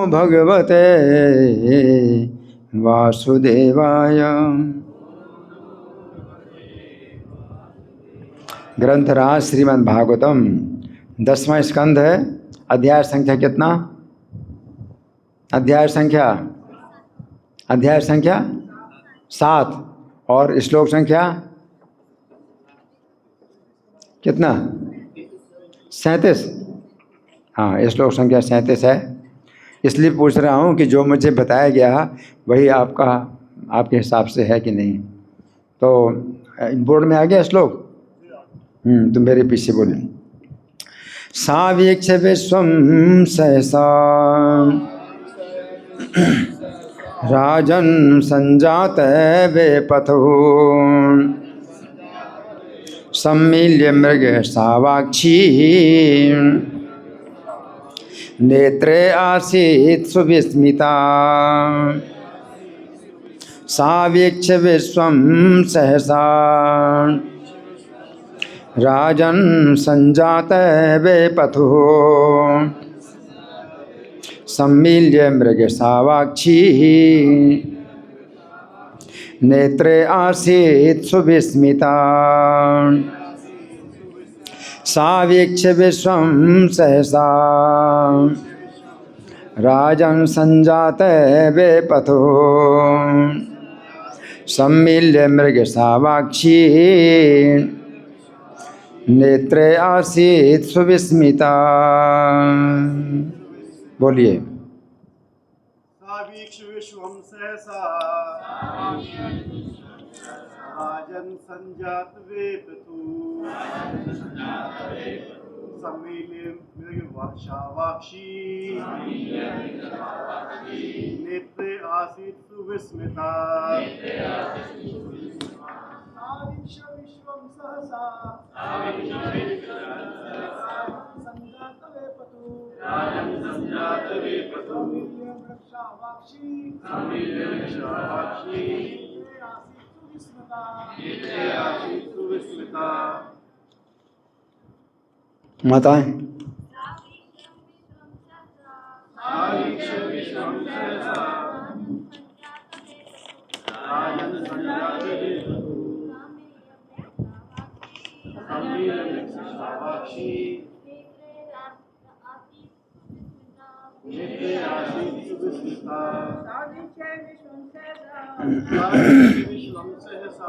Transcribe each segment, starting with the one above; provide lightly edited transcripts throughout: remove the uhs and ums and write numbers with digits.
भगवते वासुदेवाय। ग्रंथराज श्रीमद् भागवतम 10वां स्कंध है। अध्याय संख्या कितना? अध्याय संख्या 7 और श्लोक संख्या कितना? 37। हाँ, श्लोक संख्या 37 है। इसलिए पूछ रहा हूँ कि जो मुझे बताया गया वही आपके हिसाब से है कि नहीं। तो बोर्ड में आ गया श्लोक? तुम मेरे पीछे बोले। सावीक्ष विश्वम सहसा राजन संजात वेपथो सम्मील्य मृग सावाक्षी नेत्रे आसीत् सुविस्मिता। सावीक्ष विश्वम सहसा राजन संजात वेपथो सम्मील्य मृग सावाक्षी नेत्रे आसीत् सुविस्मिता। सावीक्ष विश्वं सहसा राजन् संजात वेपथो सम्मील्य मृग सावाक्षी नेत्रे आसीत् सुविस्मिता। बोलिए। सावीक्ष विश्वं सहसा राजन् संजात वेपथो सम्मील्य मृगसावाक्षी नेत्रे आसीत् सुविस्मिता। सावीक्ष विश्वं सहसा संजात वेपथो सम्मील्य मृगसावाक्षी नेत्रे आसीत् सुविस्मिता। माताएं। सावीक्ष विश्वं सहसा राजन् संजात वेपथो सम्मील्य मृगसावाक्षी नेत्रे आसीत् सुविस्मिता। सावीक्ष विश्वं सहसा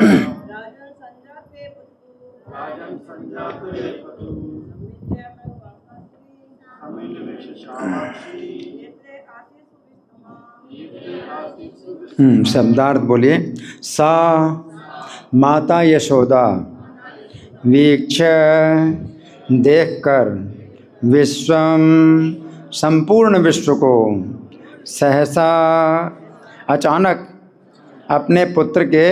राजन् संजात वेपथो सम्मील्य मृगसावाक्षी नेत्रे आसीत् सुविस्मिता। शब्दार्थ बोलिए। सा माता यशोदा वीक्ष देखकर विश्वम संपूर्ण विश्व को सहसा अचानक अपने पुत्र के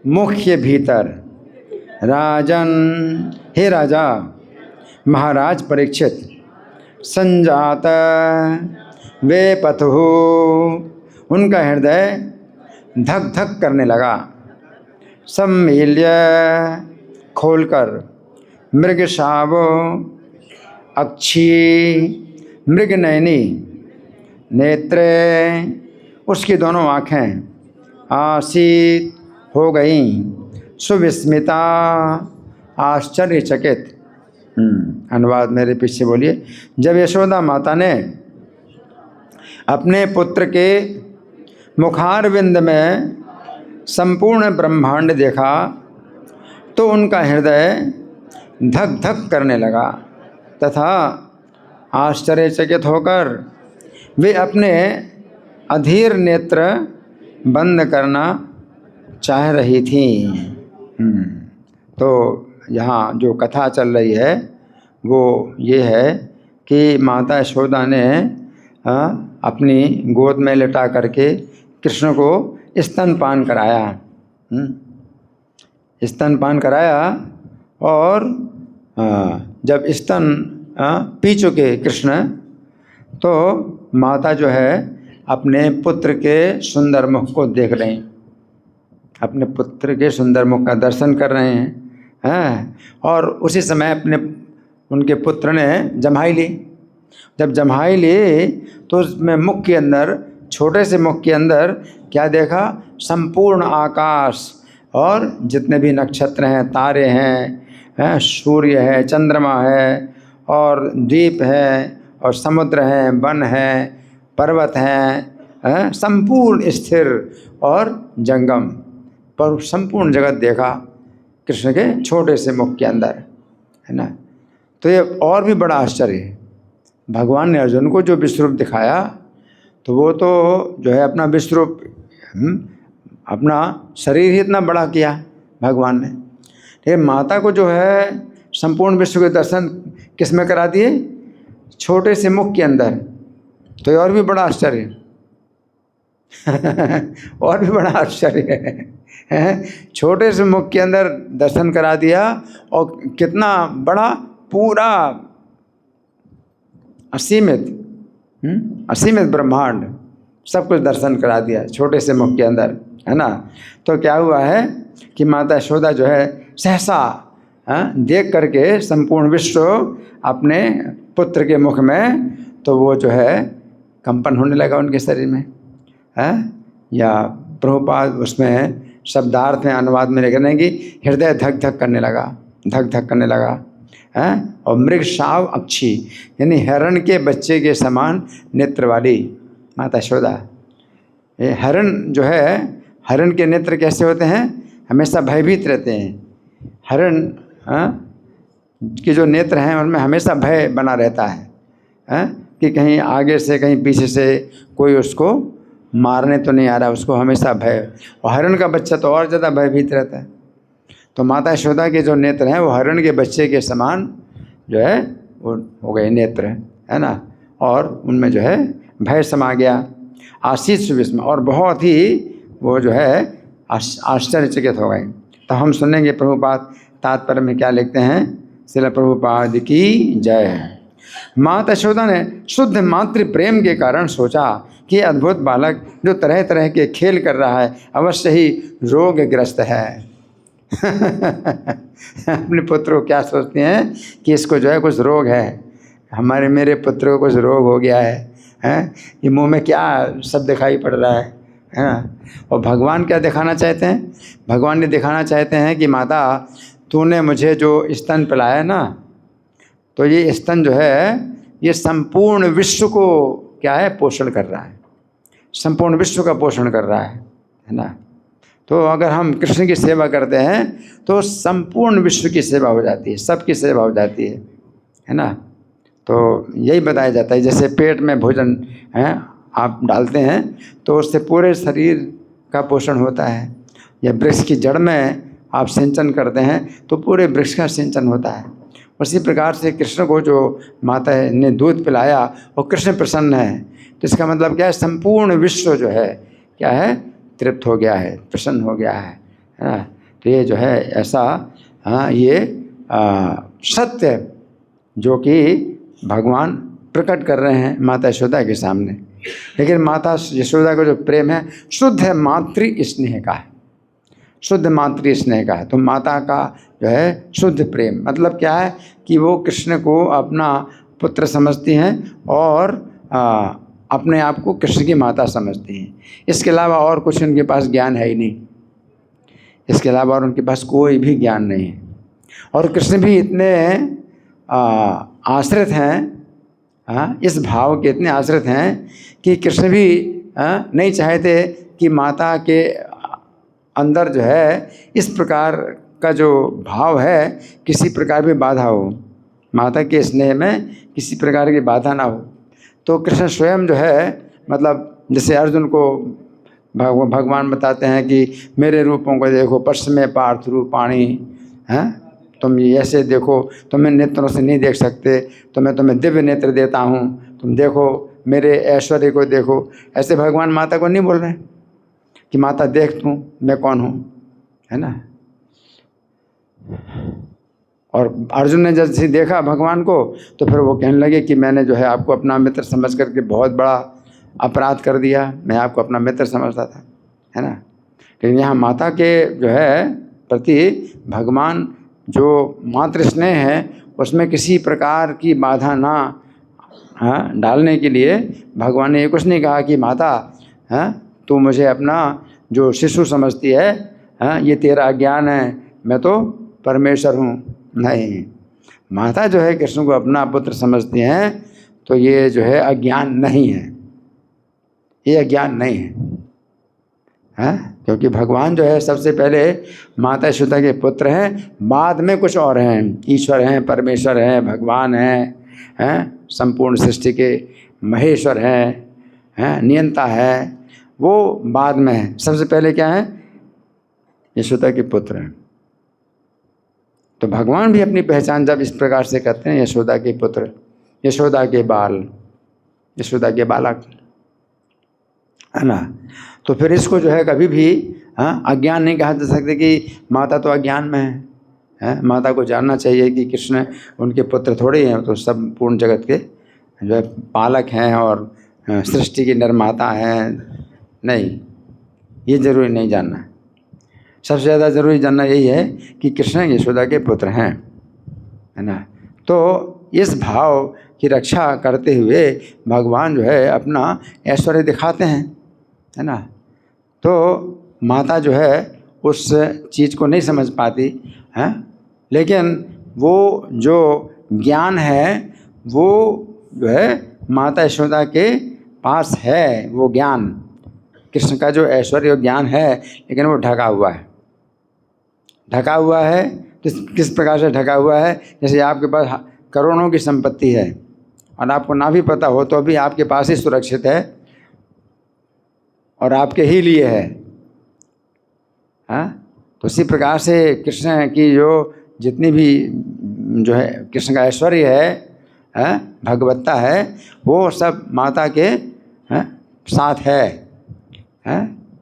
मुख के भीतर राजन हे राजा महाराज परीक्षित संजात वेपथो उनका हृदय धक धक करने लगा। सम्मील्य खोलकर मृगशाव अक्षी मृगनयनी नेत्रे उसकी दोनों आँखें आसीत हो गईं सुविस्मिता आश्चर्यचकित। अनुवाद मेरे पीछे बोलिए। जब यशोदा माता ने अपने पुत्र के मुखारविंद में संपूर्ण ब्रह्मांड देखा तो उनका हृदय धक धक करने लगा तथा आश्चर्यचकित होकर वे अपने अधीर नेत्र बंद करना चाह रही थी। तो यहाँ जो कथा चल रही है वो ये है कि माता यशोदा ने अपनी गोद में लिटा करके कृष्ण को स्तनपान कराया। स्तनपान कराया और जब स्तन पी चुके कृष्ण तो माता जो है अपने पुत्र के सुंदर मुख को देख रहे हैं, अपने पुत्र के सुंदर मुख का दर्शन कर रहे हैं। और उसी समय उनके पुत्र ने जम्हाई ली जब जम्हाई लिए तो उसमें मुख के अंदर, छोटे से मुख के अंदर क्या देखा? संपूर्ण आकाश और जितने भी नक्षत्र हैं, तारे हैं, सूर्य है, चंद्रमा है और द्वीप है और समुद्र है, वन है, पर्वत हैं, संपूर्ण स्थिर और जंगम पर संपूर्ण जगत देखा कृष्ण के छोटे से मुख के अंदर, है ना। तो ये और भी बड़ा आश्चर्य है। भगवान ने अर्जुन को जो विश्व रूप दिखाया तो वो तो जो है अपना विश्व रूप, अपना शरीर ही इतना बड़ा किया भगवान ने। लेकिन माता को जो है संपूर्ण विश्व के दर्शन किस में करा दिए? छोटे से मुख के अंदर। तो ये और भी बड़ा आश्चर्य और भी बड़ा आश्चर्य है। छोटे से मुख के अंदर दर्शन करा दिया और कितना बड़ा, पूरा असीमित ब्रह्मांड सब कुछ दर्शन करा दिया छोटे से मुख के अंदर, है ना। तो क्या हुआ है कि माता यशोदा जो है सहसा देख करके संपूर्ण विश्व अपने पुत्र के मुख में, तो वो जो है कंपन होने लगा उनके शरीर में, है। या प्रभुपाद उसमें शब्दार्थ में, अनुवाद में लिख रहे हैं कि हृदय धक धक करने लगा, धक धक करने लगा, है। और मृग शाव अक्षी, यानी हिरण के बच्चे के समान नेत्र वाली माता यशोदा। ये हिरण जो है, हिरण के नेत्र कैसे होते हैं? हमेशा भयभीत रहते हैं। हिरण के जो नेत्र हैं उनमें हमेशा भय बना रहता है, कि कहीं आगे से कहीं पीछे से कोई उसको मारने तो नहीं आ रहा, उसको हमेशा भय। और हिरण का बच्चा तो और ज़्यादा भयभीत रहता है। तो माता यशोदा के जो नेत्र हैं वो हिरण के बच्चे के समान जो है वो हो गए नेत्र, है ना। और उनमें जो है भय समा गया, आशीष विस्मय, और बहुत ही वो जो है आश्चर्यचकित हो गए। तो हम सुनेंगे प्रभुपाद तात्पर्य में क्या लिखते हैं। श्रील प्रभुपाद की जय। माता यशोदा ने शुद्ध मातृ प्रेम के कारण सोचा कि अद्भुत बालक जो तरह तरह के खेल कर रहा है अवश्य ही रोगग्रस्त है। अपने पुत्र को क्या सोचते हैं कि इसको जो है कुछ रोग है, मेरे पुत्र को कुछ रोग हो गया है, ये मुंह में क्या सब दिखाई पड़ रहा है ना। और भगवान क्या दिखाना चाहते हैं? भगवान ने दिखाना चाहते हैं कि माता तूने मुझे जो स्तन पिलाया ना, तो ये स्तन जो है ये संपूर्ण विश्व को क्या है? पोषण कर रहा है, संपूर्ण विश्व का पोषण कर रहा है ना। तो अगर हम कृष्ण की सेवा करते हैं तो संपूर्ण विश्व की सेवा हो जाती है, सबकी सेवा हो जाती है ना। तो यही बताया जाता है, जैसे पेट में भोजन है आप डालते हैं तो उससे पूरे शरीर का पोषण होता है, या वृक्ष की जड़ में आप सिंचन करते हैं तो पूरे वृक्ष का सिंचन होता है। उसी प्रकार से कृष्ण को जो माता ने दूध पिलाया और कृष्ण प्रसन्न है, तो इसका मतलब क्या है? संपूर्ण विश्व जो है क्या है? तृप्त हो गया है, प्रसन्न हो गया है ना। तो ये जो है ऐसा ये सत्य जो कि भगवान प्रकट कर रहे हैं माता यशोदा के सामने। लेकिन माता यशोदा का जो प्रेम है शुद्ध मातृ स्नेह का है, शुद्ध मातृ स्नेह का है। तो माता का जो है शुद्ध प्रेम मतलब क्या है कि वो कृष्ण को अपना पुत्र समझती हैं और अपने आप को कृष्ण की माता समझती हैं। इसके अलावा और कुछ उनके पास ज्ञान है ही नहीं, इसके अलावा और उनके पास कोई भी ज्ञान नहीं है। और कृष्ण भी इतने आश्रित हैं, इस भाव के इतने आश्रित हैं कि कृष्ण भी नहीं चाहते कि माता के अंदर जो है इस प्रकार का जो भाव है किसी प्रकार भी बाधा हो, माता के स्नेह में किसी प्रकार की बाधा ना हो। तो कृष्ण स्वयं जो है मतलब जैसे अर्जुन को भगवान बताते हैं कि मेरे रूपों को देखो, पश्चिमे पार्थ रूपाणी, हैं तुम ये ऐसे देखो, तुम्हें नेत्रों से नहीं देख सकते तो मैं तुम्हें दिव्य नेत्र देता हूँ, तुम देखो मेरे ऐश्वर्य को देखो। ऐसे भगवान माता को नहीं बोल रहे हैं कि माता देख तू मैं कौन हूँ, है ना। और अर्जुन ने जब से देखा भगवान को तो फिर वो कहने लगे कि मैंने जो है आपको अपना मित्र समझ करके बहुत बड़ा अपराध कर दिया, मैं आपको अपना मित्र समझता था, है ना। लेकिन यहाँ माता के जो है प्रति भगवान जो मातृ स्नेह है उसमें किसी प्रकार की बाधा ना हाँ डालने के लिए भगवान ने ये कुछ नहीं कहा कि माता तू मुझे अपना जो शिशु समझती है, ये तेरा अज्ञान है, मैं तो परमेश्वर हूँ। नहीं, माता जो है कृष्ण को अपना पुत्र समझती हैं, तो ये जो है अज्ञान नहीं है, ये अज्ञान नहीं है, क्योंकि भगवान जो है सबसे पहले माता यशोदा के पुत्र हैं, बाद में कुछ और हैं, ईश्वर हैं, परमेश्वर हैं, भगवान हैं, संपूर्ण सृष्टि के महेश्वर हैं, नियंता है, वो बाद में है। सबसे पहले क्या है? यशोदा के पुत्र हैं। तो भगवान भी अपनी पहचान जब इस प्रकार से करते हैं, यशोदा के पुत्र, यशोदा के बाल, यशोदा के बालक, है ना, तो फिर इसको जो है कभी भी अज्ञान नहीं कहा जा सकता कि माता तो अज्ञान में है। माता को जानना चाहिए कि कृष्ण उनके पुत्र थोड़े हैं, तो सब पूर्ण जगत के जो है पालक हैं और सृष्टि की निर्माता हैं। नहीं, ये जरूरी नहीं जानना। सबसे ज़्यादा ज़रूरी जानना यही है कि कृष्ण यशोदा के पुत्र हैं, है ना। तो इस भाव की रक्षा करते हुए भगवान जो है अपना ऐश्वर्य दिखाते हैं, है ना। तो माता जो है उस चीज़ को नहीं समझ पाती है, लेकिन वो जो ज्ञान है वो जो है माता यशोदा के पास है। वो ज्ञान, कृष्ण का जो ऐश्वर्य ज्ञान है, लेकिन वो ढका हुआ है। ढका हुआ है किस प्रकार से ढका हुआ है? जैसे आपके पास करोड़ों की संपत्ति है और आपको ना भी पता हो तो भी आपके पास ही सुरक्षित है और आपके ही लिए है। तो इसी प्रकार से कृष्ण की जो जितनी भी जो है कृष्ण का ऐश्वर्य है, भगवत्ता है, वो सब माता के साथ है।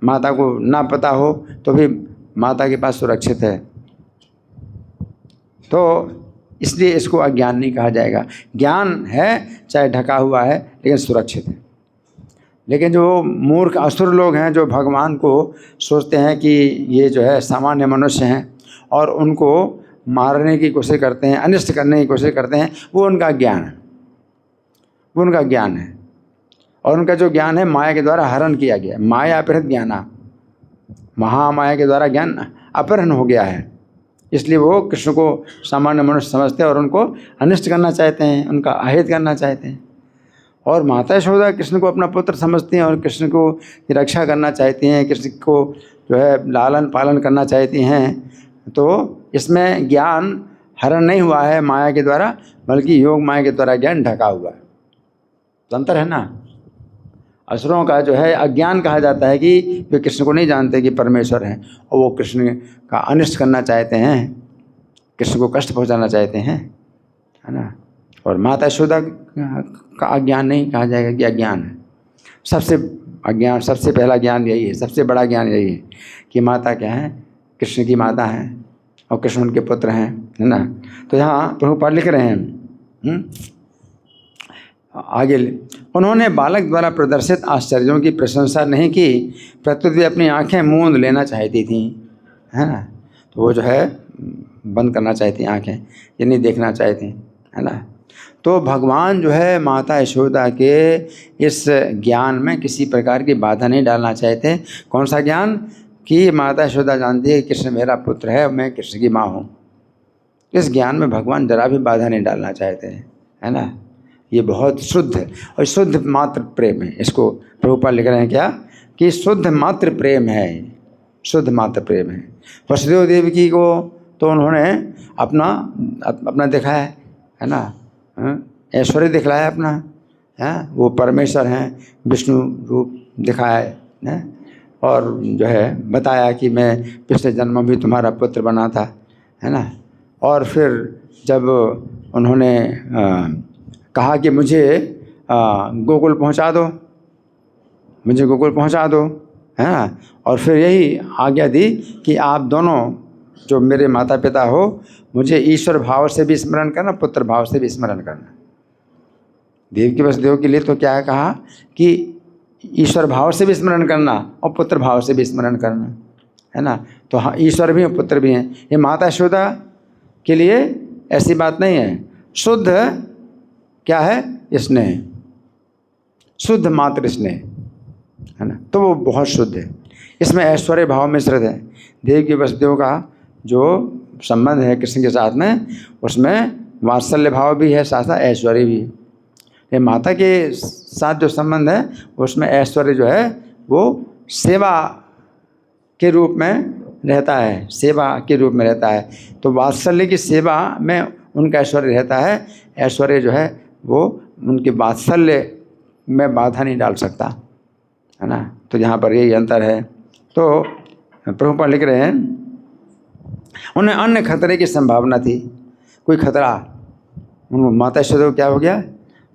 माता को ना पता हो तो भी माता के पास सुरक्षित है। तो इसलिए इसको अज्ञान नहीं कहा जाएगा। ज्ञान है, चाहे ढका हुआ है, लेकिन सुरक्षित है। लेकिन जो मूर्ख असुर लोग हैं, जो भगवान को सोचते हैं कि ये जो है सामान्य मनुष्य हैं और उनको मारने की कोशिश करते हैं, अनिष्ट करने की कोशिश करते हैं, वो उनका ज्ञान है, वो उनका ज्ञान है। और उनका जो ज्ञान है माया के द्वारा हरण किया गया है। माया अपहृत ज्ञाना, महामाया के द्वारा ज्ञान अपहरण हो गया है। इसलिए वो कृष्ण को सामान्य मनुष्य समझते हैं और उनको अनिष्ट करना चाहते हैं, उनका अहित करना चाहते हैं। और माता यशोदा कृष्ण को अपना पुत्र समझती हैं और कृष्ण को रक्षा करना चाहती हैं, कृष्ण को जो है लालन पालन करना चाहती हैं। तो इसमें ज्ञान हरण नहीं हुआ है माया के द्वारा, बल्कि योग माया के द्वारा ज्ञान ढका हुआ है। तो अंतर है ना। असुरों का जो है अज्ञान कहा जाता है कि वे कृष्ण को नहीं जानते कि परमेश्वर हैं और वो कृष्ण का अनिष्ट करना चाहते हैं, कृष्ण को कष्ट पहुंचाना चाहते हैं, है ना। और माता यशोदा का अज्ञान नहीं कहा जाएगा कि अज्ञान है। सबसे अज्ञान, सबसे पहला ज्ञान यही है, सबसे बड़ा ज्ञान यही है कि माता क्या है, कृष्ण की माता है और कृष्ण उनके पुत्र हैं, है ना। तो यहाँ प्रभुपाद लिख रहे हैं आगे, उन्होंने बालक द्वारा प्रदर्शित आश्चर्यों की प्रशंसा नहीं की, प्रत्युत वे अपनी आंखें मूंद लेना चाहती थीं, है ना। तो वो जो है बंद करना चाहती आंखें, ये नहीं देखना चाहती, है ना। तो भगवान जो है माता यशोदा के इस ज्ञान में किसी प्रकार की बाधा नहीं डालना चाहते। कौन सा ज्ञान? कि माता यशोदा जानती है कृष्ण मेरा पुत्र है, मैं कृष्ण की माँ हूँ। इस ज्ञान में भगवान जरा भी बाधा नहीं डालना चाहते हैं, है ना। ये बहुत शुद्ध और शुद्ध मात्र प्रेम है। इसको प्रभुपाद लिख रहे हैं क्या कि शुद्ध मात्र प्रेम है, शुद्ध मात्र प्रेम है। वसुदेव देवकी को तो उन्होंने अपना दिखाया है ना, ऐश्वर्य दिखलाया अपना, है वो परमेश्वर हैं, विष्णु रूप दिखाया है और जो है बताया कि मैं पिछले जन्म में भी तुम्हारा पुत्र बना था, है ना। और फिर जब उन्होंने कहा कि मुझे गोकुल पहुंचा दो, मुझे गोकुल पहुंचा दो, है ना। और फिर यही आज्ञा दी कि आप दोनों जो मेरे माता पिता हो, मुझे ईश्वर भाव से भी स्मरण करना, पुत्र भाव से भी स्मरण करना। देवकी वसुदेव के लिए तो क्या है कहा कि ईश्वर भाव से भी स्मरण करना और पुत्र भाव से भी स्मरण करना, है ना। तो हाँ, ईश्वर भी हैं पुत्र भी हैं। ये माता यशोदा के लिए ऐसी बात नहीं है। शुद्ध क्या है? स्नेह, शुद्ध मात्र स्नेह, है ना। तो वो बहुत शुद्ध है। इसमें ऐश्वर्य भाव मिश्रित है। देव की वसुदेव का जो संबंध है कृष्ण के साथ में, उसमें वात्सल्य भाव भी है, साथ साथ ऐश्वर्य भी है। ये माता के साथ जो संबंध है उसमें ऐश्वर्य जो है वो सेवा के रूप में रहता है, सेवा के रूप में रहता है। तो वात्सल्य की सेवा में उनका ऐश्वर्य रहता है। ऐश्वर्य जो है वो उनके वात्सल्य में बाधा नहीं डाल सकता, है ना। तो यहाँ पर यही अंतर है। तो प्रभुपाद लिख रहे हैं, उन्हें अन्य खतरे की संभावना थी। कोई खतरा, उनको माता यशोदा को क्या हो गया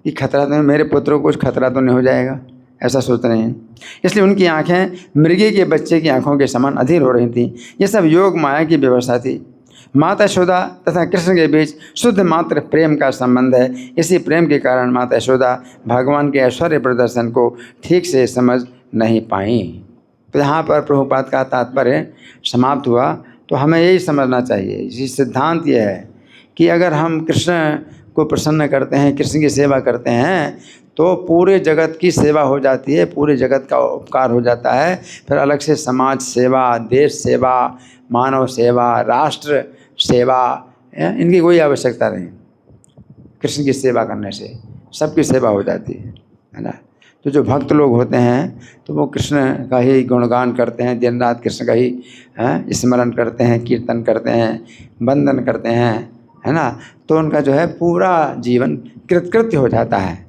कि खतरा तो मेरे पुत्रों को कुछ खतरा तो नहीं हो जाएगा, ऐसा सोच रहे हैं। इसलिए उनकी आंखें मृगी के बच्चे की आंखों के समान अधीर हो रही थीं। ये सब योग माया की व्यवस्था थी। माता यशोदा तथा कृष्ण के बीच शुद्ध मात्र प्रेम का संबंध है। इसी प्रेम के कारण माता यशोदा भगवान के ऐश्वर्य प्रदर्शन को ठीक से समझ नहीं पाई। तो यहाँ पर प्रभुपाद का तात्पर्य समाप्त हुआ। तो हमें यही समझना चाहिए, ये सिद्धांत ये है कि अगर हम कृष्ण को प्रसन्न करते हैं, कृष्ण की सेवा करते हैं, तो पूरे जगत की सेवा हो जाती है, पूरे जगत का उपकार हो जाता है। फिर अलग से समाज सेवा, देश सेवा, मानव सेवा, राष्ट्र सेवा, इनकी कोई आवश्यकता नहीं। कृष्ण की सेवा करने से सबकी सेवा हो जाती है ना। तो जो भक्त लोग होते हैं तो वो कृष्ण का ही गुणगान करते हैं, दिन रात कृष्ण का ही स्मरण करते हैं, कीर्तन करते हैं, वंदन करते हैं, है ना। तो उनका जो है पूरा जीवन कृतकृत्य हो जाता है।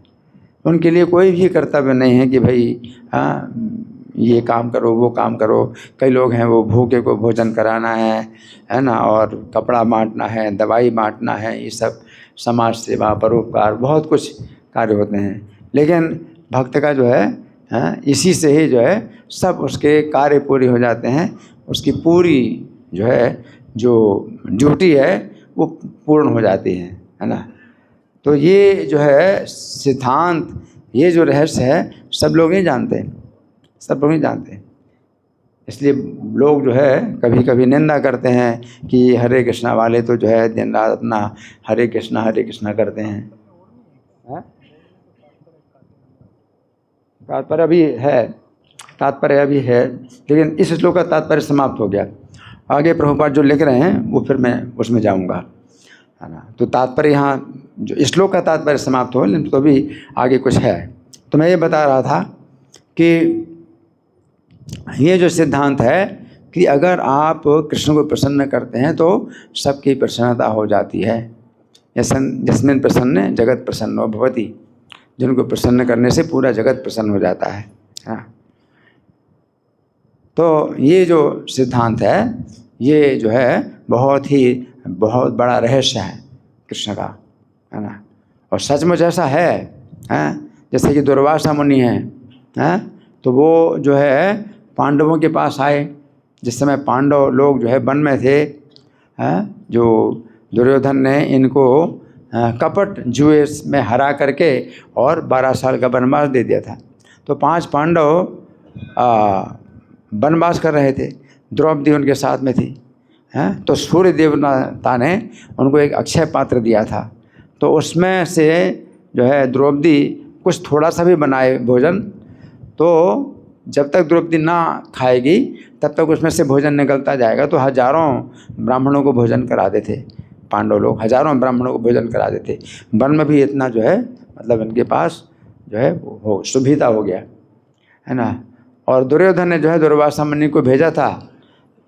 उनके लिए कोई भी कर्तव्य नहीं है कि भाई ये काम करो, वो काम करो। कई लोग हैं वो भूखे को भोजन कराना है ना, और कपड़ा बांटना है, दवाई बांटना है, ये सब समाज सेवा, परोपकार, बहुत कुछ कार्य होते हैं। लेकिन भक्त का जो है इसी से ही जो है सब उसके कार्य पूरे हो जाते हैं। उसकी पूरी जो है जो ड्यूटी है वो पूर्ण हो जाती है ना। तो ये जो है सिद्धांत, ये जो रहस्य है सब लोग नहीं जानते, सब लोग नहीं जानते। इसलिए लोग जो है कभी कभी निंदा करते हैं कि हरे कृष्णा वाले तो जो है दिन रात अपना हरे कृष्णा करते हैं। तात्पर्य अभी है, लेकिन इस श्लोक का तात्पर्य समाप्त हो गया। आगे प्रभुपाद जो लिख रहे हैं वो फिर मैं उसमें जाऊंगा, है ना। तो तात्पर्य यहाँ जो श्लोक का तात्पर्य समाप्त हो, लेकिन तो भी आगे कुछ है। तो मैं ये बता रहा था कि ये जो सिद्धांत है कि अगर आप कृष्ण को प्रसन्न करते हैं तो सबकी प्रसन्नता हो जाती है। यस्मिन् प्रसन्न जगत प्रसन्नो भवति, जिनको प्रसन्न करने से पूरा जगत प्रसन्न हो जाता है। तो ये जो सिद्धांत है ये जो है बहुत बड़ा रहस्य है कृष्ण का, है ना। और सचमुच ऐसा है, जैसे कि दुर्वासा मुनि हैं, तो वो जो है पांडवों के पास आए जिस समय पांडव लोग जो है वन में थे। जो दुर्योधन ने इनको कपट जुए में हरा करके और 12 साल का वनवास दे दिया था। तो 5 पांडव वनवास कर रहे थे, द्रौपदी उनके साथ में थी। तो सूर्य देवता ने उनको एक अक्षय पात्र दिया था। तो उसमें से जो है द्रौपदी कुछ थोड़ा सा भी बनाए भोजन, तो जब तक द्रौपदी ना खाएगी तब तक उसमें से भोजन निकलता जाएगा। तो हजारों ब्राह्मणों को भोजन कराते थे पांडव लोग, हजारों ब्राह्मणों को भोजन कराते थे। वन में भी इतना जो है मतलब इनके पास जो है वो सुविधा हो गया, है ना। और दुर्योधन ने जो है दुर्वासा मुनि को भेजा था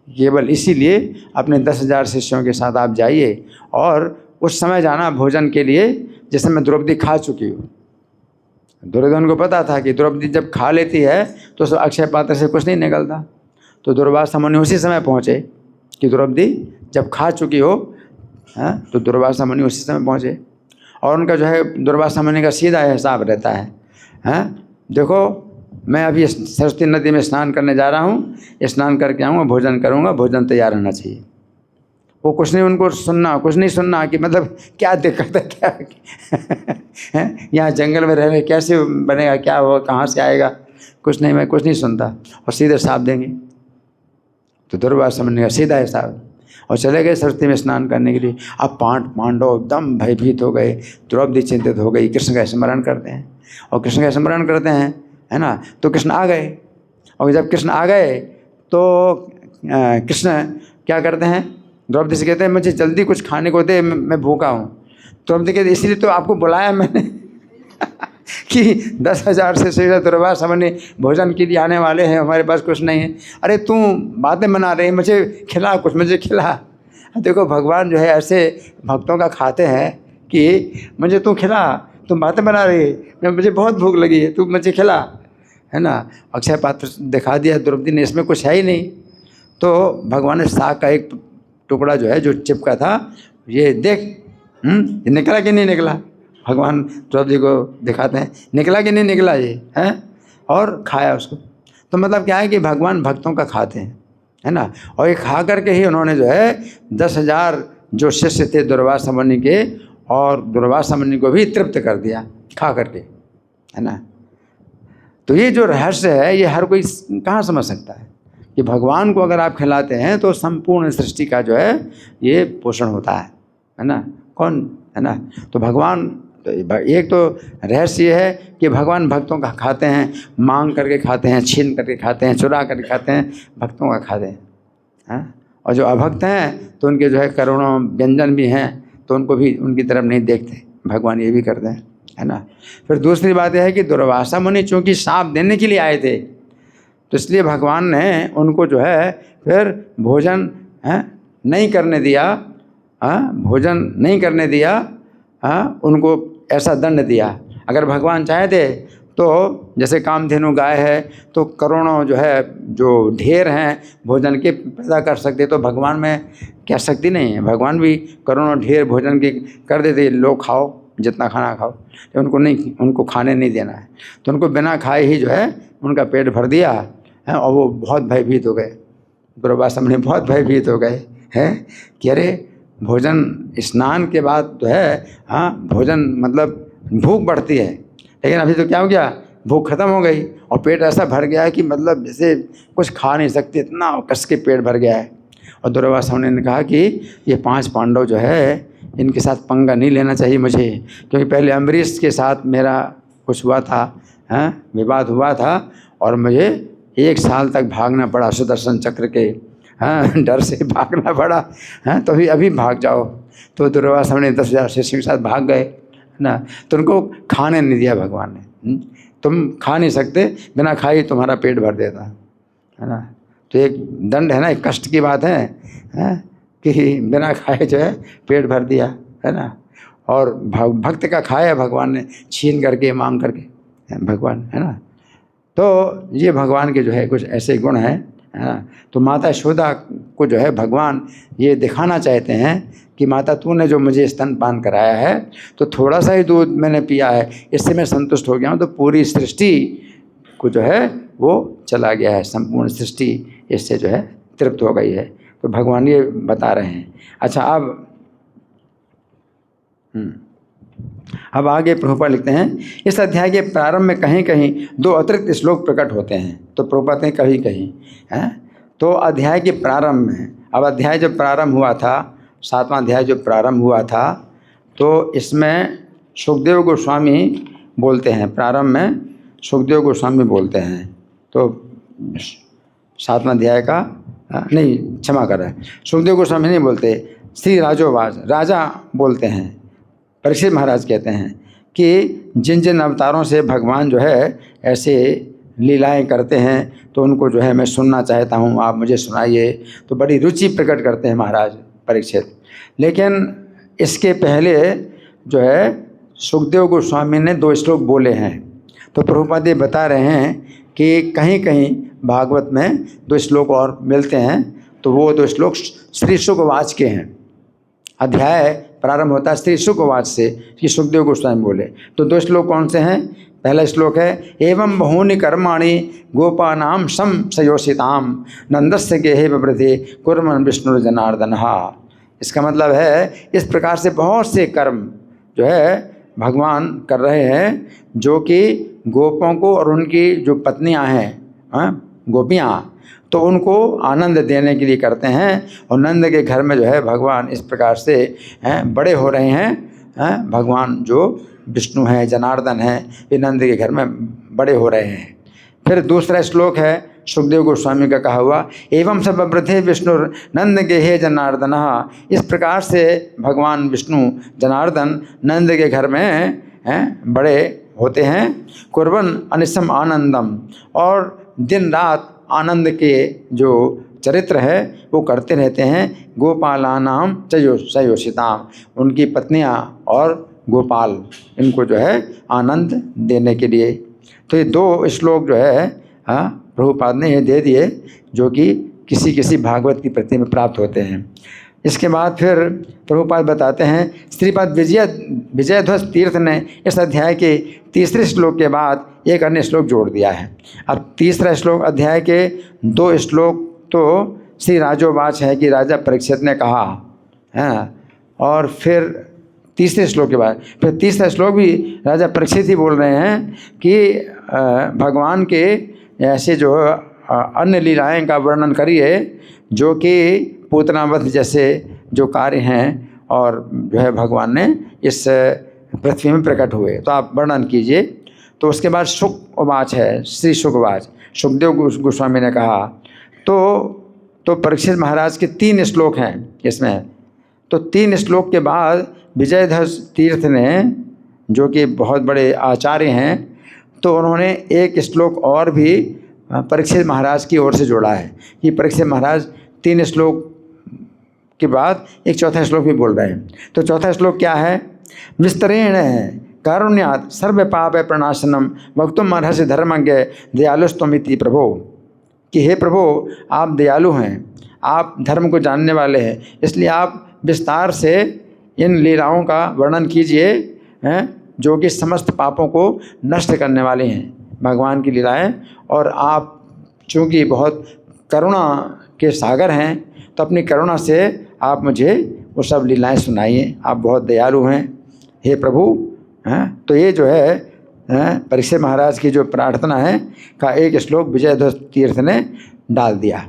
केवल इसीलिए, अपने 10,000 शिष्यों के साथ आप जाइए और उस समय जाना भोजन के लिए जिस समय द्रौपदी खा चुकी हो। दुर्योधन को पता था कि द्रौपदी जब खा लेती है तो उस अक्षय पात्र से कुछ नहीं निकलता। तो दुर्वासा मुनि उसी समय पहुँचे कि द्रौपदी जब खा चुकी हो, तो दुर्वासा मुनि उसी समय पहुँचे। और उनका जो है दुर्वासा मुनि का सीधा हिसाब रहता है, देखो मैं अभी सरस्वती नदी में स्नान करने जा रहा हूँ, स्नान करके आऊँगा, भोजन करूँगा, भोजन तैयार रहना चाहिए। वो कुछ नहीं, उनको कुछ नहीं सुनना कि मतलब क्या दिक्कत है, क्या यहाँ जंगल में रह रहे कैसे बनेगा, क्या होगा, कहाँ से आएगा, कुछ नहीं, मैं कुछ नहीं सुनता, और सीधे साफ देंगे। तो दुर्वासा मुनि का सीधा हिसाब। और चले गए सरस्वती में स्नान करने के लिए। अब पांडव एकदम भयभीत हो गए, द्रौपदी चिंतित हो गई, कृष्ण का स्मरण करते हैं और कृष्ण का स्मरण करते हैं, है ना। तो कृष्ण आ गए, और जब कृष्ण आ गए तो कृष्ण क्या करते हैं, द्रौपदी से कहते हैं मुझे जल्दी कुछ खाने को दे, मैं भूखा हूँ। द्रौपदी कहते इसलिए तो आपको बुलाया मैंने कि 10,000 से ज्यादा दुर्वासा मुनि भोजन के लिए आने वाले हैं, हमारे पास कुछ नहीं है। अरे तू बातें बना रही, मुझे खिला, कुछ मुझे खिला। देखो भगवान जो है ऐसे भक्तों का खाते हैं कि मुझे तू खिला, तुम बातें बना रही, मैं मुझे बहुत भूख लगी है, तू मुझे खिला, है ना। अक्षय पात्र दिखा दिया द्रौपदी ने, इसमें कुछ है ही नहीं। तो भगवान ने साग का एक टुकड़ा जो है जो चिपका था, ये देख ये निकला कि नहीं निकला, भगवान द्रौपदी को दिखाते हैं निकला कि नहीं निकला ये, है, और खाया उसको। तो मतलब क्या है कि भगवान भक्तों का खाते हैं, है ना। और ये खा करके ही उन्होंने जो है 10,000 जो शिष्य थे दुर्वासा मुनि के, और दुर्वासा मुनि को भी तृप्त कर दिया खा करके, है ना। तो ये जो रहस्य है ये हर कोई कहाँ समझ सकता है कि भगवान को अगर आप खिलाते हैं तो संपूर्ण सृष्टि का जो है ये पोषण होता है ना। कौन, है ना। तो भगवान, तो एक तो रहस्य ये है कि भगवान भक्तों का खाते हैं, मांग करके खाते हैं, छीन करके खाते हैं, चुरा करके खाते हैं, भक्तों का खाते हैं। और जो अभक्त हैं तो उनके जो है करोड़ों व्यंजन भी हैं, तो उनको भी उनकी तरफ नहीं देखते, भगवान ये भी करते हैं, है ना। फिर दूसरी बात यह है कि दुर्वासा मुनि चूँकि शाप देने के लिए आए थे, तो इसलिए भगवान ने उनको जो है फिर भोजन नहीं करने दिया, भोजन नहीं करने दिया, उनको ऐसा दंड दिया। अगर भगवान चाहे थे तो जैसे कामधेनु गाय है तो करोड़ों जो है जो ढेर हैं भोजन के पैदा कर सकते, तो भगवान में क्या शक्ति नहीं है, भगवान भी करोड़ों ढेर भोजन के कर देते, लोग खाओ जितना खाना खाओ। तो उनको नहीं, उनको खाने नहीं देना है, तो उनको बिना खाए ही जो है उनका पेट भर दिया है। और वो बहुत भयभीत हो गए, दुर्वासा मुनि बहुत भयभीत हो गए हैं कि अरे भोजन स्नान के बाद जो है भोजन मतलब भूख बढ़ती है, लेकिन अभी तो क्या हो गया, भूख खत्म हो गई और पेट ऐसा भर गया है कि मतलब जैसे कुछ खा नहीं सकते, इतना कस के पेट भर गया है। और दुर्वासा मुनि ने कहा कि ये 5 पांडव जो है इनके साथ पंगा नहीं लेना चाहिए मुझे, क्योंकि पहले अम्बरीश के साथ मेरा कुछ हुआ था, विवाद हुआ था, और मुझे 1 साल तक भागना पड़ा सुदर्शन चक्र के, डर से भागना पड़ा, तो अभी भाग जाओ। तो दुर्वासा मुनि 10,000 शिष्यों के साथ भाग गए ना, तो उनको खाने नहीं दिया भगवान ने। तुम खा नहीं सकते, बिना खाए तुम्हारा पेट भर देता, है ना। तो एक दंड है ना, एक कष्ट की बात है कि बिना खाए जो है पेट भर दिया, है ना। और भक्त का खाया भगवान ने छीन करके, मांग करके, भगवान, है ना। तो ये भगवान के जो है कुछ ऐसे गुण हैं, है ना। तो माता यशोदा को जो है भगवान ये दिखाना चाहते हैं कि माता तूने जो मुझे स्तनपान कराया है, तो थोड़ा सा ही दूध मैंने पिया है, इससे मैं संतुष्ट हो गया हूँ, तो पूरी सृष्टि को जो है वो चला गया है, संपूर्ण सृष्टि इससे जो है तृप्त हो गई है। तो भगवान ये बता रहे हैं। अच्छा, अब आगे प्रभुपाद लिखते हैं, इस अध्याय के प्रारंभ में कहीं कहीं 2 अतिरिक्त श्लोक प्रकट होते हैं। तो प्रभुपाद हैं कहीं कहीं, तो अध्याय के प्रारंभ में, अब अध्याय जब प्रारंभ हुआ था, 7वां अध्याय जो प्रारंभ हुआ था, तो इसमें सुखदेव गोस्वामी बोलते हैं, प्रारंभ में सुखदेव गोस्वामी बोलते हैं। तो 7वां अध्याय का नहीं, क्षमा कर रहे हैं, सुखदेव गोस्वामी नहीं बोलते, श्री राजोवाच, राजा बोलते हैं। परीक्षित महाराज कहते हैं कि जिन जिन अवतारों से भगवान जो है ऐसे लीलाएं करते हैं, तो उनको जो है मैं सुनना चाहता हूँ, आप मुझे सुनाइए। तो बड़ी रुचि प्रकट करते हैं महाराज परीक्षित। लेकिन इसके पहले जो है सुखदेव गोस्वामी ने 2 श्लोक बोले हैं। तो प्रभुपाद ये बता रहे हैं कि कहीं कहीं भागवत में 2 श्लोक और मिलते हैं, तो वो 2 श्लोक श्री शुकवाच के हैं। अध्याय प्रारंभ होता है श्री शुकवाच से कि सुखदेव गोस्वामी बोले। तो 2 श्लोक कौन से हैं? पहला श्लोक है, एवं बहूनि कर्माणि गोपानां संयोषिताम नंदस्य गेहे बवृधे कुर्मन् विष्णु जनार्दनः। इसका मतलब है इस प्रकार से बहुत से कर्म जो है भगवान कर रहे हैं, जो कि गोपों को और उनकी जो पत्नियां हैं, गोपियां, तो उनको आनंद देने के लिए करते हैं। और नंद के घर में जो है भगवान इस प्रकार से बड़े हो रहे हैं। भगवान जो विष्णु हैं, जनार्दन हैं, ये नंद के घर में बड़े हो रहे हैं। फिर दूसरा श्लोक है सुखदेव गोस्वामी का कहा हुआ, एवं सब वृद्धि विष्णु नंद के हे जनार्दन। इस प्रकार से भगवान विष्णु जनार्दन नंद के घर में बड़े होते हैं। कुर्बन अनिसम आनंदम, और दिन रात आनंद के जो चरित्र है वो करते रहते हैं। गोपालानाम सयोषिताम, उनकी पत्नियां और गोपाल इनको जो है आनंद देने के लिए। तो ये 2 श्लोक जो है प्रभुपाद ने ये दे दिए जो कि किसी किसी भागवत की प्रति में प्राप्त होते हैं। इसके बाद फिर प्रभुपाद बताते हैं, श्रीपाद विजयध्वज तीर्थ ने इस अध्याय के 3रे श्लोक के बाद एक अन्य श्लोक जोड़ दिया है। अब 3रा श्लोक अध्याय के 2 श्लोक तो श्री राजोवाच है कि राजा परीक्षित ने कहा है, और फिर 3रे श्लोक के बाद फिर 3रा श्लोक भी राजा परीक्षित ही बोल रहे हैं कि भगवान के ऐसे जो अन्य लीलाएं का वर्णन करिए जो कि पूतनावध जैसे जो कार्य हैं और जो है भगवान ने इस पृथ्वी में प्रकट हुए, तो आप वर्णन कीजिए। तो उसके बाद शुक उवाच है, श्री शुकवाच, सुखदेव गोस्वामी ने कहा। तो परीक्षित महाराज के 3 श्लोक हैं इसमें। तो 3 श्लोक के बाद विजयध्वज तीर्थ ने, जो कि बहुत बड़े आचार्य हैं, तो उन्होंने एक श्लोक और भी परीक्षित महाराज की ओर से जोड़ा है कि परीक्षित महाराज 3 श्लोक के बाद एक 4था श्लोक भी बोल रहे हैं। तो 4था श्लोक क्या है, विस्तरेण कारुण्यात् सर्व पाप प्रणाशनम वक्तुम अर्हसि धर्मज्ञ दयालुस्त्वमिति प्रभो, कि हे प्रभु आप दयालु हैं, आप धर्म को जानने वाले हैं, इसलिए आप विस्तार से इन लीलाओं का वर्णन कीजिए जो कि समस्त पापों को नष्ट करने वाले हैं भगवान की लीलाएं। और आप चूँकि बहुत करुणा के सागर हैं, तो अपनी करुणा से आप मुझे वो सब लीलाएं सुनाइए, आप बहुत दयालु हैं हे प्रभु। तो ये जो है परीक्षित महाराज की जो प्रार्थना है का एक श्लोक विजयध्वज तीर्थ ने डाल दिया।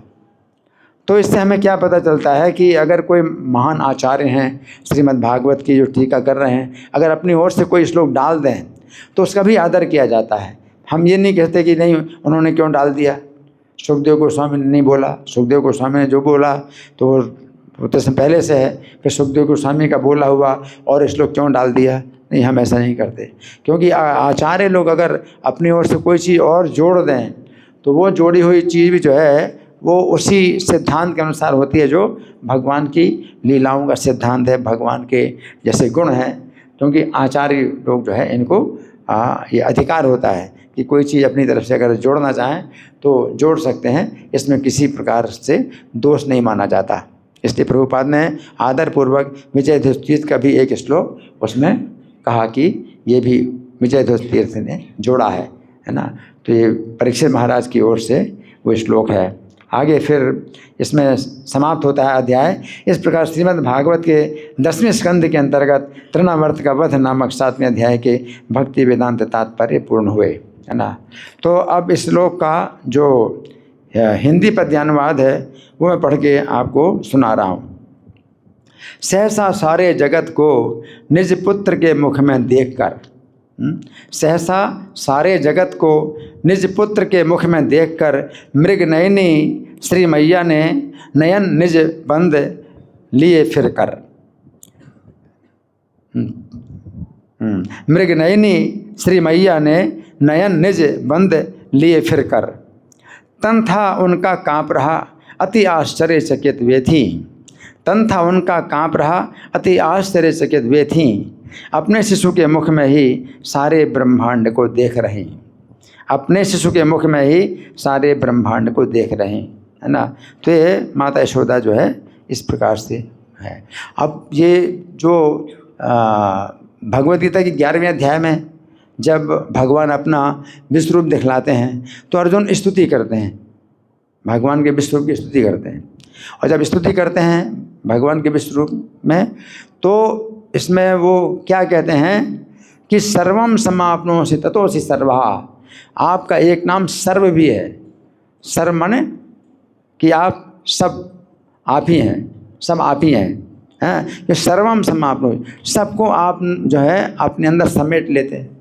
तो इससे हमें क्या पता चलता है कि अगर कोई महान आचार्य हैं श्रीमद् भागवत की जो टीका कर रहे हैं, अगर अपनी ओर से कोई श्लोक डाल दें तो उसका भी आदर किया जाता है। हम ये नहीं कहते कि नहीं उन्होंने क्यों डाल दिया, सुखदेव गोस्वामी ने नहीं बोला, सुखदेव गोस्वामी ने जो बोला तो वो तो पहले से है, फिर सुखदेव गोस्वामी का बोला हुआ और श्लोक क्यों डाल दिया। नहीं, हम ऐसा नहीं करते, क्योंकि आचार्य लोग अगर अपनी ओर से कोई चीज़ और जोड़ दें तो वो जोड़ी हुई चीज़ भी जो है वो उसी सिद्धांत के अनुसार होती है जो भगवान की लीलाओं का सिद्धांत है, भगवान के जैसे गुण हैं। क्योंकि आचार्य लोग जो है इनको ये अधिकार होता है कि कोई चीज़ अपनी तरफ से अगर जोड़ना चाहें तो जोड़ सकते हैं, इसमें किसी प्रकार से दोष नहीं माना जाता। इसलिए प्रभुपाद ने आदरपूर्वक विजयध्वज तीर्थ का भी एक श्लोक उसमें कहा कि ये भी विजयध्वज तीर्थ ने जोड़ा है ना। तो ये परीक्षित महाराज की ओर से वो श्लोक है। आगे फिर इसमें समाप्त होता है अध्याय। इस प्रकार श्रीमद् भागवत के 10वें स्कंद के अंतर्गत तृणावर्त का वध नामक 7वें अध्याय के भक्ति वेदांत तात्पर्य पूर्ण हुए, है ना। तो अब इस श्लोक का जो हिंदी पद्यानुवाद है वो मैं पढ़ के आपको सुना रहा हूँ। सहसा सारे जगत को निज पुत्र के मुख में देखकर, सहसा सारे जगत को निज पुत्र के मुख में देखकर मृग नयनी श्री मैया ने नयन निज बंद लिए फिर कर। मृग नयनी श्री मैया ने नयन निज बंद लिए फिर कर। तन था उनका काँप रहा अति आश्चर्यचकित वे थीं। तन था उनका काँप रहा अति आश्चर्यचकित वे थीं। अपने शिशु के मुख में ही सारे ब्रह्मांड को देख रहे हैं। अपने शिशु के मुख में ही सारे ब्रह्मांड को देख रहे हैं, है ना। तो ये माता यशोदा जो है इस प्रकार से है। अब ये जो भगवद गीता की 11वें अध्याय में जब भगवान अपना विश्व रूप दिखलाते हैं तो अर्जुन स्तुति करते हैं, भगवान के विश्व रूप की स्तुति करते हैं। और जब स्तुति करते हैं भगवान के विश्व रूप में तो इसमें वो क्या कहते हैं कि सर्वम समाप्नोसि ततोसि सर्वः। आपका एक नाम सर्व भी है। सर्व माने कि आप सब आप ही हैं, सब आप ही हैं, हैं ये सर्वम समाप्नोति, सबको आप जो है अपने अंदर समेट लेते हैं।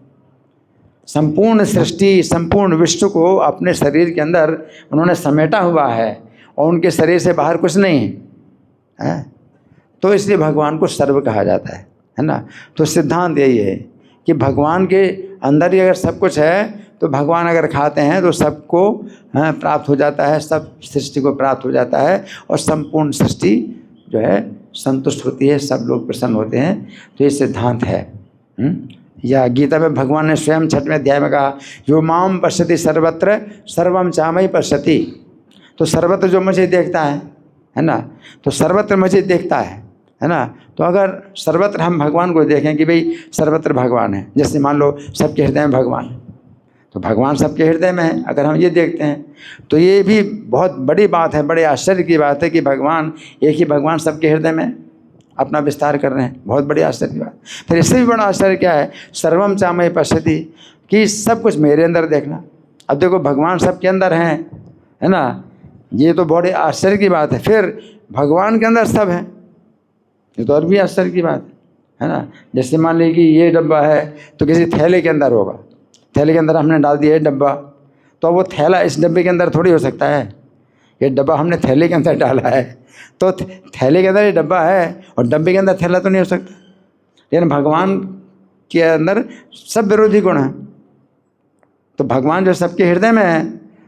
संपूर्ण सृष्टि, संपूर्ण विश्व को अपने शरीर के अंदर उन्होंने समेटा हुआ है और उनके शरीर से बाहर कुछ नहीं है। तो इसलिए भगवान को सर्व कहा जाता है ना। तो सिद्धांत यही है कि भगवान के अंदर ही अगर सब कुछ है तो भगवान अगर खाते हैं तो सबको प्राप्त हो जाता है, सब सृष्टि को प्राप्त हो जाता है और संपूर्ण सृष्टि जो है संतुष्ट होती है, सब लोग प्रसन्न होते हैं। तो ये सिद्धांत है। या गीता में भगवान ने स्वयं 6वें अध्याय में कहा, यो माम पश्यति सर्वत्र सर्वम चामयि पश्यति। तो सर्वत्र जो मुझे देखता है ना, तो सर्वत्र मुझे देखता है ना। तो अगर सर्वत्र हम भगवान को देखें कि भाई सर्वत्र भगवान है, जैसे मान लो सबके हृदय में भगवान है, तो भगवान सबके हृदय में है, अगर हम ये देखते हैं तो ये भी बहुत बड़ी बात है, बड़े आश्चर्य की बात है कि भगवान, एक ही भगवान सबके हृदय में अपना विस्तार कर रहे हैं। बहुत बड़ी आश्चर्य की बात। फिर इससे भी बड़ा आश्चर्य क्या है, सर्वम चामयि पश्यति, कि सब कुछ मेरे अंदर देखना। अब देखो भगवान सबके अंदर हैं, है ना, ये तो बड़े आश्चर्य की बात है। फिर भगवान के अंदर सब है, ये तो और भी आश्चर्य की बात है ना। जैसे मान लीजिए कि ये डब्बा है तो किसी थैले के अंदर होगा, थैले के अंदर हमने डाल दिया ये डब्बा, तो वो थैला इस डब्बे के अंदर थोड़ी हो सकता है। ये डब्बा हमने थैले के अंदर डाला है तो थैले के अंदर ये डब्बा है और डब्बे के अंदर थैला तो नहीं हो सकता। लेकिन भगवान के अंदर सब विरोधी गुण हैं। तो भगवान जो सबके हृदय में है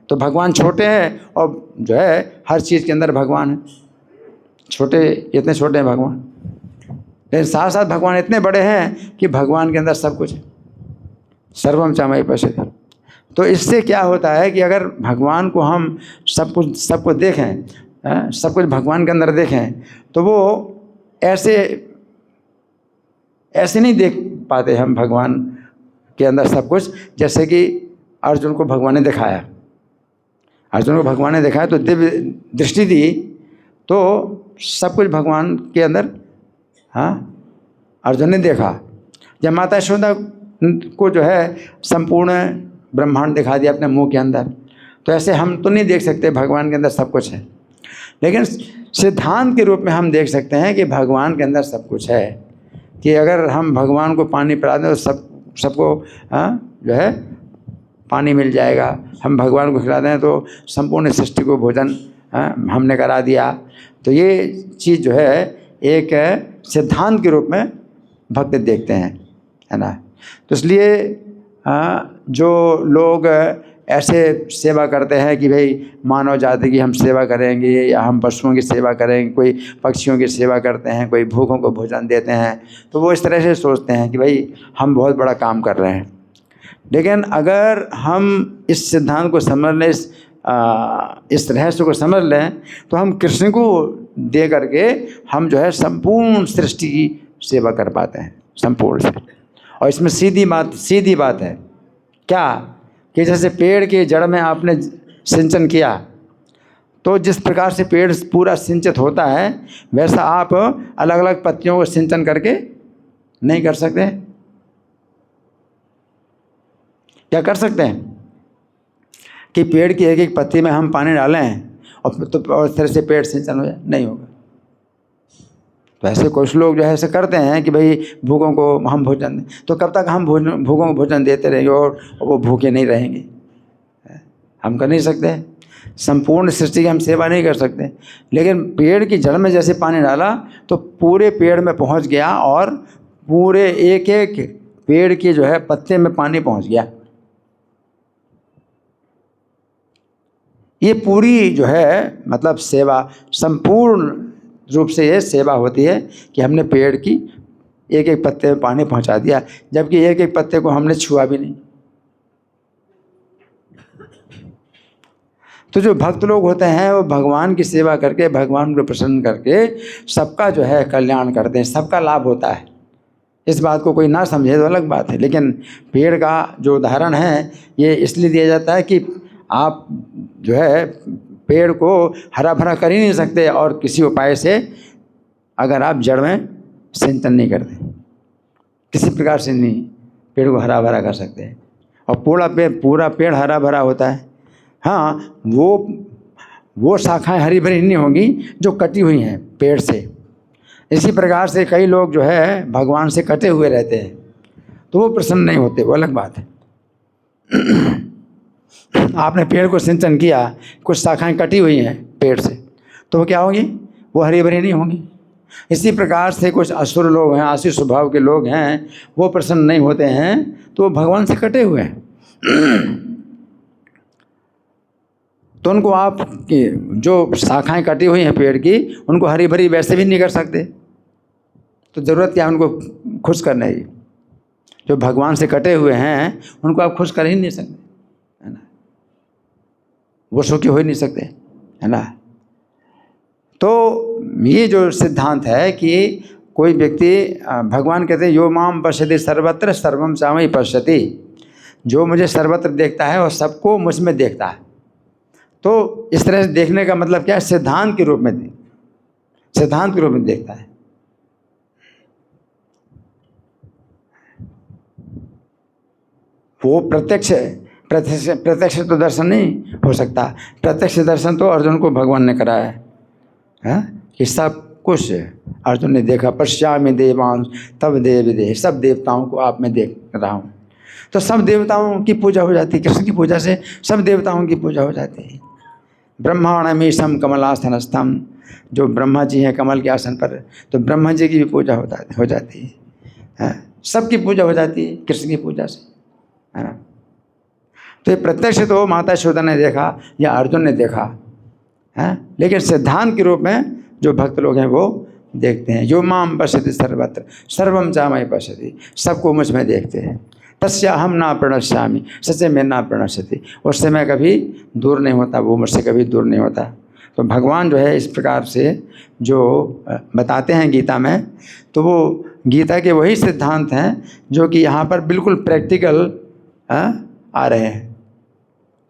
तो भगवान छोटे हैं और जो है हर चीज़ के अंदर भगवान है। छोटे, इतने छोटे हैं भगवान, लेकिन साथ साथ भगवान इतने बड़े हैं कि भगवान के अंदर सब कुछ है। सर्वम चामयि पश्यति। तो इससे क्या होता है कि अगर भगवान को हम सबको देखें, सब कुछ भगवान के अंदर देखें, तो वो ऐसे नहीं देख पाते हम भगवान के अंदर सब कुछ। जैसे कि अर्जुन को भगवान ने दिखाया, अर्जुन को भगवान ने दिखाया तो दिव्य दृष्टि दी, तो सब कुछ भगवान के अंदर अर्जुन ने देखा। जब माता यशोदा को जो है संपूर्ण ब्रह्मांड दिखा दिया अपने मुंह के अंदर, तो ऐसे हम तो नहीं देख सकते भगवान के अंदर सब कुछ है, लेकिन सिद्धांत के रूप में हम देख सकते हैं कि भगवान के अंदर सब कुछ है। कि अगर हम भगवान को पानी पिला दें तो सबको जो है पानी मिल जाएगा। हम भगवान को खिला दें तो संपूर्ण सृष्टि को भोजन हमने करा दिया। तो ये चीज़ जो है एक सिद्धांत के रूप में भक्त देखते हैं, है ना। तो इसलिए जो लोग ऐसे सेवा करते हैं कि भाई मानव जाति की हम सेवा करेंगे या हम पशुओं की सेवा करेंगे, कोई पक्षियों की सेवा करते हैं, कोई भूखों को भोजन देते हैं, तो वो इस तरह से सोचते हैं कि भाई हम बहुत बड़ा काम कर रहे हैं। लेकिन अगर हम इस सिद्धांत को समझ लें, इस रहस्य को समझ लें, तो हम कृष्ण को दे करके हम जो है संपूर्ण सृष्टि की सेवा कर पाते हैं, संपूर्ण से। और इसमें सीधी बात है क्या कि जैसे पेड़ के जड़ में आपने सिंचन किया, तो जिस प्रकार से पेड़ पूरा सिंचित होता है वैसा आप अलग अलग पत्तियों को सिंचन करके नहीं कर सकते। क्या कर सकते हैं कि पेड़ की एक एक पत्ती में हम पानी डालें और इस तरह से पेड़ सिंचन हो जाए? नहीं होगा। तो ऐसे कुछ लोग जो है ऐसे करते हैं कि भाई भूखों को हम भोजन दें, तो कब तक हम भूखों को भोजन देते रहेंगे और वो भूखे नहीं रहेंगे? हम कर नहीं सकते, संपूर्ण सृष्टि की हम सेवा नहीं कर सकते। लेकिन पेड़ की जड़ में जैसे पानी डाला तो पूरे पेड़ में पहुंच गया और पूरे एक एक पेड़ की जो है पत्ते में पानी पहुंच गया। ये पूरी जो है मतलब सेवा, संपूर्ण रूप से ये सेवा होती है कि हमने पेड़ की एक एक पत्ते में पानी पहुंचा दिया, जबकि एक एक पत्ते को हमने छुआ भी नहीं। तो जो भक्त लोग होते हैं वो भगवान की सेवा करके, भगवान को प्रसन्न करके सबका जो है कल्याण करते हैं, सबका लाभ होता है। इस बात को कोई ना समझे तो अलग बात है, लेकिन पेड़ का जो उदाहरण है ये इसलिए दिया जाता है कि आप जो है पेड़ को हरा भरा कर ही नहीं सकते और किसी उपाय से अगर आप जड़ में सिंचन नहीं करते, किसी प्रकार से नहीं पेड़ को हरा भरा कर सकते हैं। और पूरा पेड़ हरा भरा होता है। हाँ, वो वो शाखाएं हरी भरी नहीं होंगी जो कटी हुई हैं पेड़ से। इसी प्रकार से कई लोग जो है भगवान से कटे हुए रहते हैं तो वो प्रसन्न नहीं होते, वो अलग बात है। आपने पेड़ को सिंचन किया, कुछ शाखाएं कटी हुई हैं पेड़ से, तो वो क्या होगी? वो हरी भरी नहीं होंगी। इसी प्रकार से कुछ असुर लोग हैं, आसुरी स्वभाव के लोग हैं, वो प्रसन्न नहीं होते हैं तो वो भगवान से कटे हुए हैं। तो उनको आप जो शाखाएं कटी हुई हैं पेड़ की, उनको हरी भरी वैसे भी नहीं कर सकते, तो ज़रूरत क्या है उनको खुश करने की? जो भगवान से कटे हुए हैं उनको आप खुश कर ही नहीं सकते, है ना? वो सुखी हो ही नहीं सकते, है ना? तो ये जो सिद्धांत है कि कोई व्यक्ति, भगवान कहते हैं यो माम पश्यति सर्वत्र सर्वम चामयि पश्यति, जो मुझे सर्वत्र देखता है और सबको मुझ में देखता है। तो इस तरह से देखने का मतलब क्या है? सिद्धांत के रूप में सिद्धांत के रूप में देखता है। वो प्रत्यक्ष तो दर्शन नहीं हो सकता। प्रत्यक्ष दर्शन तो अर्जुन को भगवान ने कराया है कि सब कुछ अर्जुन ने देखा। पश्यामि देवांश तब देव सब देवताओं को आप में देख रहा हूँ। तो सब देवताओं की पूजा हो जाती है, कृष्ण की पूजा से सब देवताओं की पूजा हो जाती है। ब्रह्माणमीशम कमलासनस्थम, जो ब्रह्मा जी हैं कमल के आसन पर, तो ब्रह्मा जी की भी पूजा हो जाती है। सबकी पूजा हो जाती है कृष्ण की पूजा से, है ना? तो ये प्रत्यक्ष तो माता यशोदा ने देखा या अर्जुन ने देखा है, लेकिन सिद्धांत के रूप में जो भक्त लोग हैं वो देखते हैं। जो माम पश्यति सर्वत्र सर्वम चामयि पश्यति, सबको मुझ में देखते हैं। तस्याहम ना प्रणश्यामि, सच्चे में ना प्रणश्यति, उससे मैं कभी दूर नहीं होता, वो मुझसे कभी दूर नहीं होता। तो भगवान जो है इस प्रकार से जो बताते हैं गीता में, तो वो गीता के वही सिद्धांत हैं जो कि यहाँ पर बिल्कुल प्रैक्टिकल आ रहे हैं।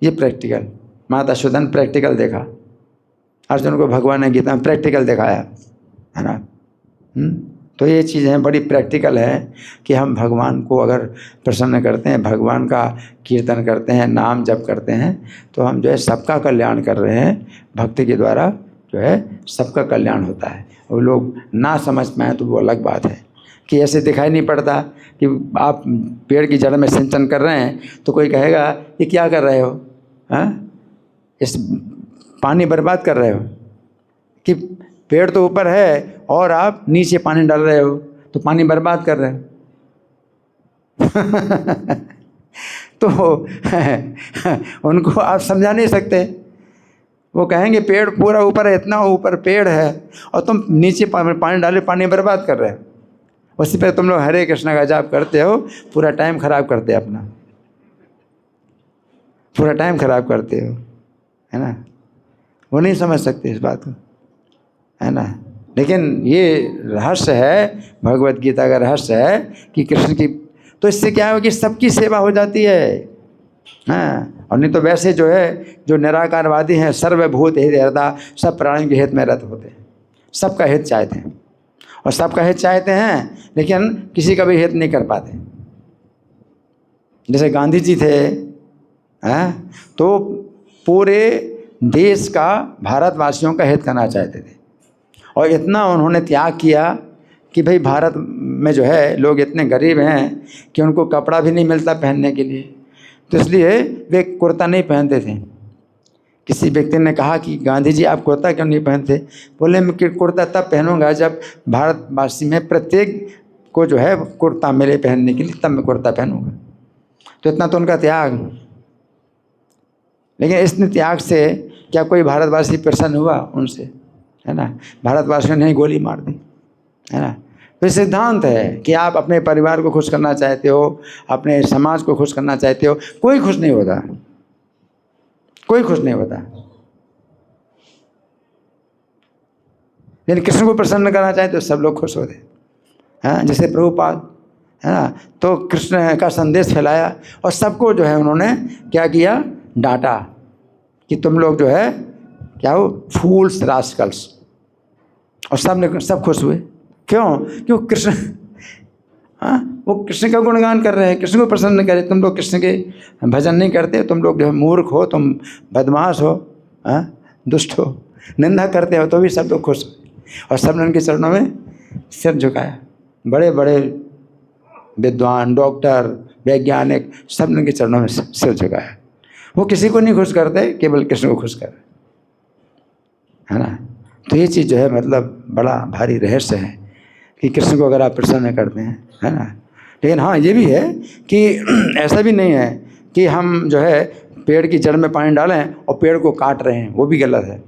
ये प्रैक्टिकल, माता यशोदा ने प्रैक्टिकल देखा, अर्जुन को भगवान ने गीता में प्रैक्टिकल दिखाया, है ना? तो ये चीज़ें बड़ी प्रैक्टिकल है कि हम भगवान को अगर प्रसन्न करते हैं, भगवान का कीर्तन करते हैं, नाम जप करते हैं, तो हम जो है सबका कल्याण कर रहे हैं। भक्ति के द्वारा जो है सबका कल्याण होता है। और लोग ना समझ पाएँ तो वो अलग बात है कि ऐसे दिखाई नहीं पड़ता कि आप पेड़ की जड़ में सिंचन कर रहे हैं तो कोई कहेगा ये क्या कर रहे हो, इस पानी बर्बाद कर रहे हो, कि पेड़ तो ऊपर है और आप नीचे पानी डाल रहे हो तो पानी बर्बाद कर रहे हो। तो उनको आप समझा नहीं सकते। वो कहेंगे पेड़ पूरा ऊपर है, इतना ऊपर पेड़ है और तुम नीचे पानी डाले, पानी बर्बाद कर रहे हो। उसी पे तुम लोग हरे कृष्णा का जाप करते हो, पूरा टाइम खराब करते हो, अपना पूरा टाइम खराब करते हो, है ना? वो नहीं समझ सकते इस बात को, है ना? लेकिन ये रहस्य है, भगवत गीता का रहस्य है कि कृष्ण की, तो इससे क्या है कि सबकी सेवा हो जाती है। हाँ, और नहीं तो वैसे जो है जो निराकारवादी हैं, सर्वभूत हित हृदय, सब प्राणियों के हित में रत होते हैं, सबका हित चाहते हैं और सबका हित चाहते हैं, लेकिन किसी का भी हित नहीं कर पाते। जैसे गांधी जी थे, तो पूरे देश का, भारतवासियों का हित करना चाहते थे और इतना उन्होंने त्याग किया कि भाई भारत में जो है लोग इतने गरीब हैं कि उनको कपड़ा भी नहीं मिलता पहनने के लिए, तो इसलिए वे कुर्ता नहीं पहनते थे। किसी व्यक्ति ने कहा कि गांधी जी आप कुर्ता क्यों नहीं पहनते? बोले मैं कुर्ता तब पहनूंगा जब भारतवासी में प्रत्येक को जो है कुर्ता मिले पहनने के लिए, तब मैं कुर्ता पहनूंगा। तो इतना तो उनका त्याग। लेकिन इस त्याग से क्या कोई भारतवासी प्रसन्न हुआ उनसे? है ना? भारतवासियों ने गोली मार दी, है ना? तो सिद्धांत है कि आप अपने परिवार को खुश करना चाहते हो, अपने समाज को खुश करना चाहते हो, कोई खुश नहीं होता, कोई खुश नहीं होता। लेकिन कृष्ण को प्रसन्न करना चाहते हो, सब लोग खुश होते हैं। जैसे प्रभुपाद, है ना, तो कृष्ण का संदेश फैलाया और सबको जो है उन्होंने क्या किया? डांटा कि तुम लोग जो है क्या हो, फूल्स रास्कल्स। और सब खुश हुए। क्यों? क्यों? कृष्ण, वो कृष्ण का गुणगान कर रहे हैं, कृष्ण को प्रसन्न करे। तुम लोग कृष्ण के भजन नहीं करते, तुम लोग जो है मूर्ख हो, तुम बदमाश हो, दुष्ट हो, निंदा करते हो तो भी सब लोग खुश हो। और सब ने उनके चरणों में सिर झुकाया। बड़े बड़े विद्वान, डॉक्टर, वैज्ञानिक, सब ने उनके चरणों में सिर झुकाया। वो किसी को नहीं खुश करते, केवल कृष्ण को खुश कर, है ना। तो ये चीज़ जो है मतलब बड़ा भारी रहस्य है कि कृष्ण को अगर आप प्रसन्न करते हैं, है ना। लेकिन हाँ ये भी है कि ऐसा भी नहीं है कि हम जो है पेड़ की जड़ में पानी डालें और पेड़ को काट रहे हैं, वो भी गलत है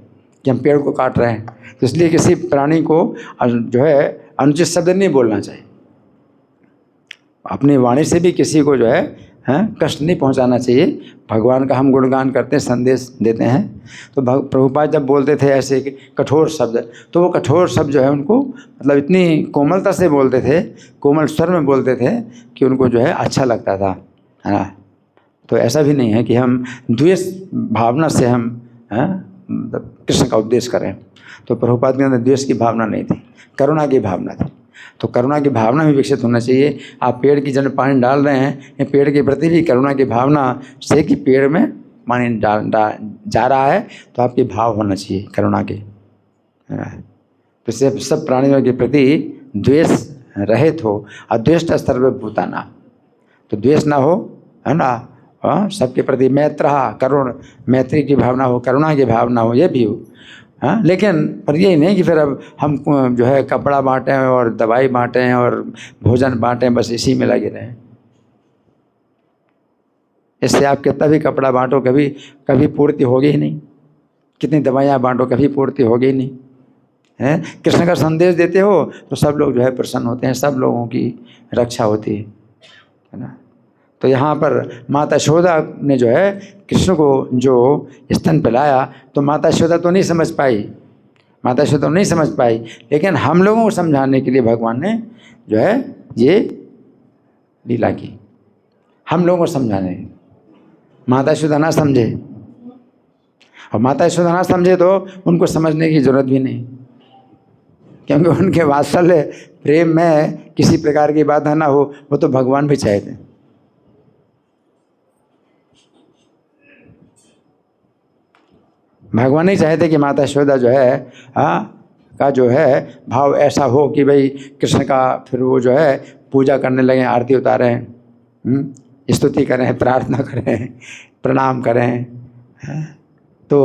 कि हम पेड़ को काट रहे हैं। तो इसलिए किसी प्राणी को जो है अनुचित शब्द नहीं बोलना चाहिए। अपनी वाणी से भी किसी को जो है कष्ट नहीं पहुंचाना चाहिए। भगवान का हम गुणगान करते हैं, संदेश देते हैं, तो प्रभुपाद जब बोलते थे ऐसे कठोर शब्द, तो वो कठोर शब्द जो है उनको मतलब इतनी कोमलता से बोलते थे, कोमल स्वर में बोलते थे कि उनको जो है अच्छा लगता था, है ना। तो ऐसा भी नहीं है कि हम द्वेष भावना से हम मतलब कृष्ण का उपदेश करें। तो प्रभुपाद के अंदर द्वेष की भावना नहीं थी, करुणा की भावना थी। तो करुणा की भावना भी विकसित होना चाहिए। आप पेड़ की जड़ में पानी डाल रहे हैं, ये पेड़ के प्रति भी करुणा की भावना से कि पेड़ में पानी जा रहा है, तो आपके भाव होना चाहिए करुणा के। तो सब प्राणियों के प्रति द्वेष रहित हो, अद्वेष्ट सर्वभूतानां, तो द्वेष ना हो, है ना। सबके प्रति मैत्रहा, करुण, मैत्री की भावना हो, करुणा की भावना हो, ये भी हो। हाँ, लेकिन पर यही नहीं कि फिर अब हम जो है कपड़ा बांटें और दवाई बांटें और भोजन बांटें, बस इसी में लगे रहें। इससे आप कितना भी कपड़ा बांटो कभी कभी पूर्ति होगी ही नहीं, कितनी दवाइयाँ बांटो कभी पूर्ति होगी ही नहीं, है। कृष्ण का संदेश देते हो तो सब लोग जो है प्रसन्न होते हैं, सब लोगों की रक्षा होती है ना। तो यहाँ पर माता यशोदा ने जो है कृष्ण को जो स्तन पिलाया, तो माता यशोदा तो नहीं समझ पाई, माता यशोदा तो नहीं समझ पाई, लेकिन हम लोगों को समझाने के लिए भगवान ने जो है ये लीला की, हम लोगों को समझाने। माता यशोदा ना समझे, और माता यशोदा ना समझे तो उनको समझने की जरूरत भी नहीं, क्योंकि उनके वात्सल्य प्रेम में किसी प्रकार की बाधा ना हो, वो तो भगवान भी चाहते। भगवान नहीं चाहते कि माता यशोदा जो है का जो है भाव ऐसा हो कि भाई कृष्ण का फिर वो जो है पूजा करने लगे, आरती उतारें, स्तुति करें, प्रार्थना करें, प्रणाम करें, तो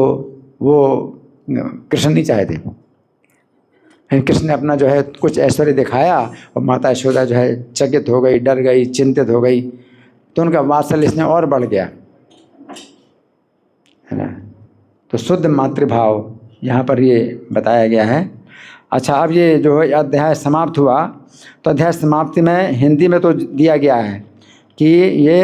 वो कृष्ण नहीं चाहते। कृष्ण ने अपना जो है कुछ ऐश्वर्य दिखाया और माता यशोदा जो है चकित हो गई, डर गई, चिंतित हो गई, तो उनका वात्सल्य इसमें और बढ़ गया, है ना। तो शुद्ध मातृभाव यहाँ पर ये बताया गया है। अच्छा, अब ये जो है अध्याय समाप्त हुआ, तो अध्याय समाप्ति में हिंदी में तो दिया गया है कि ये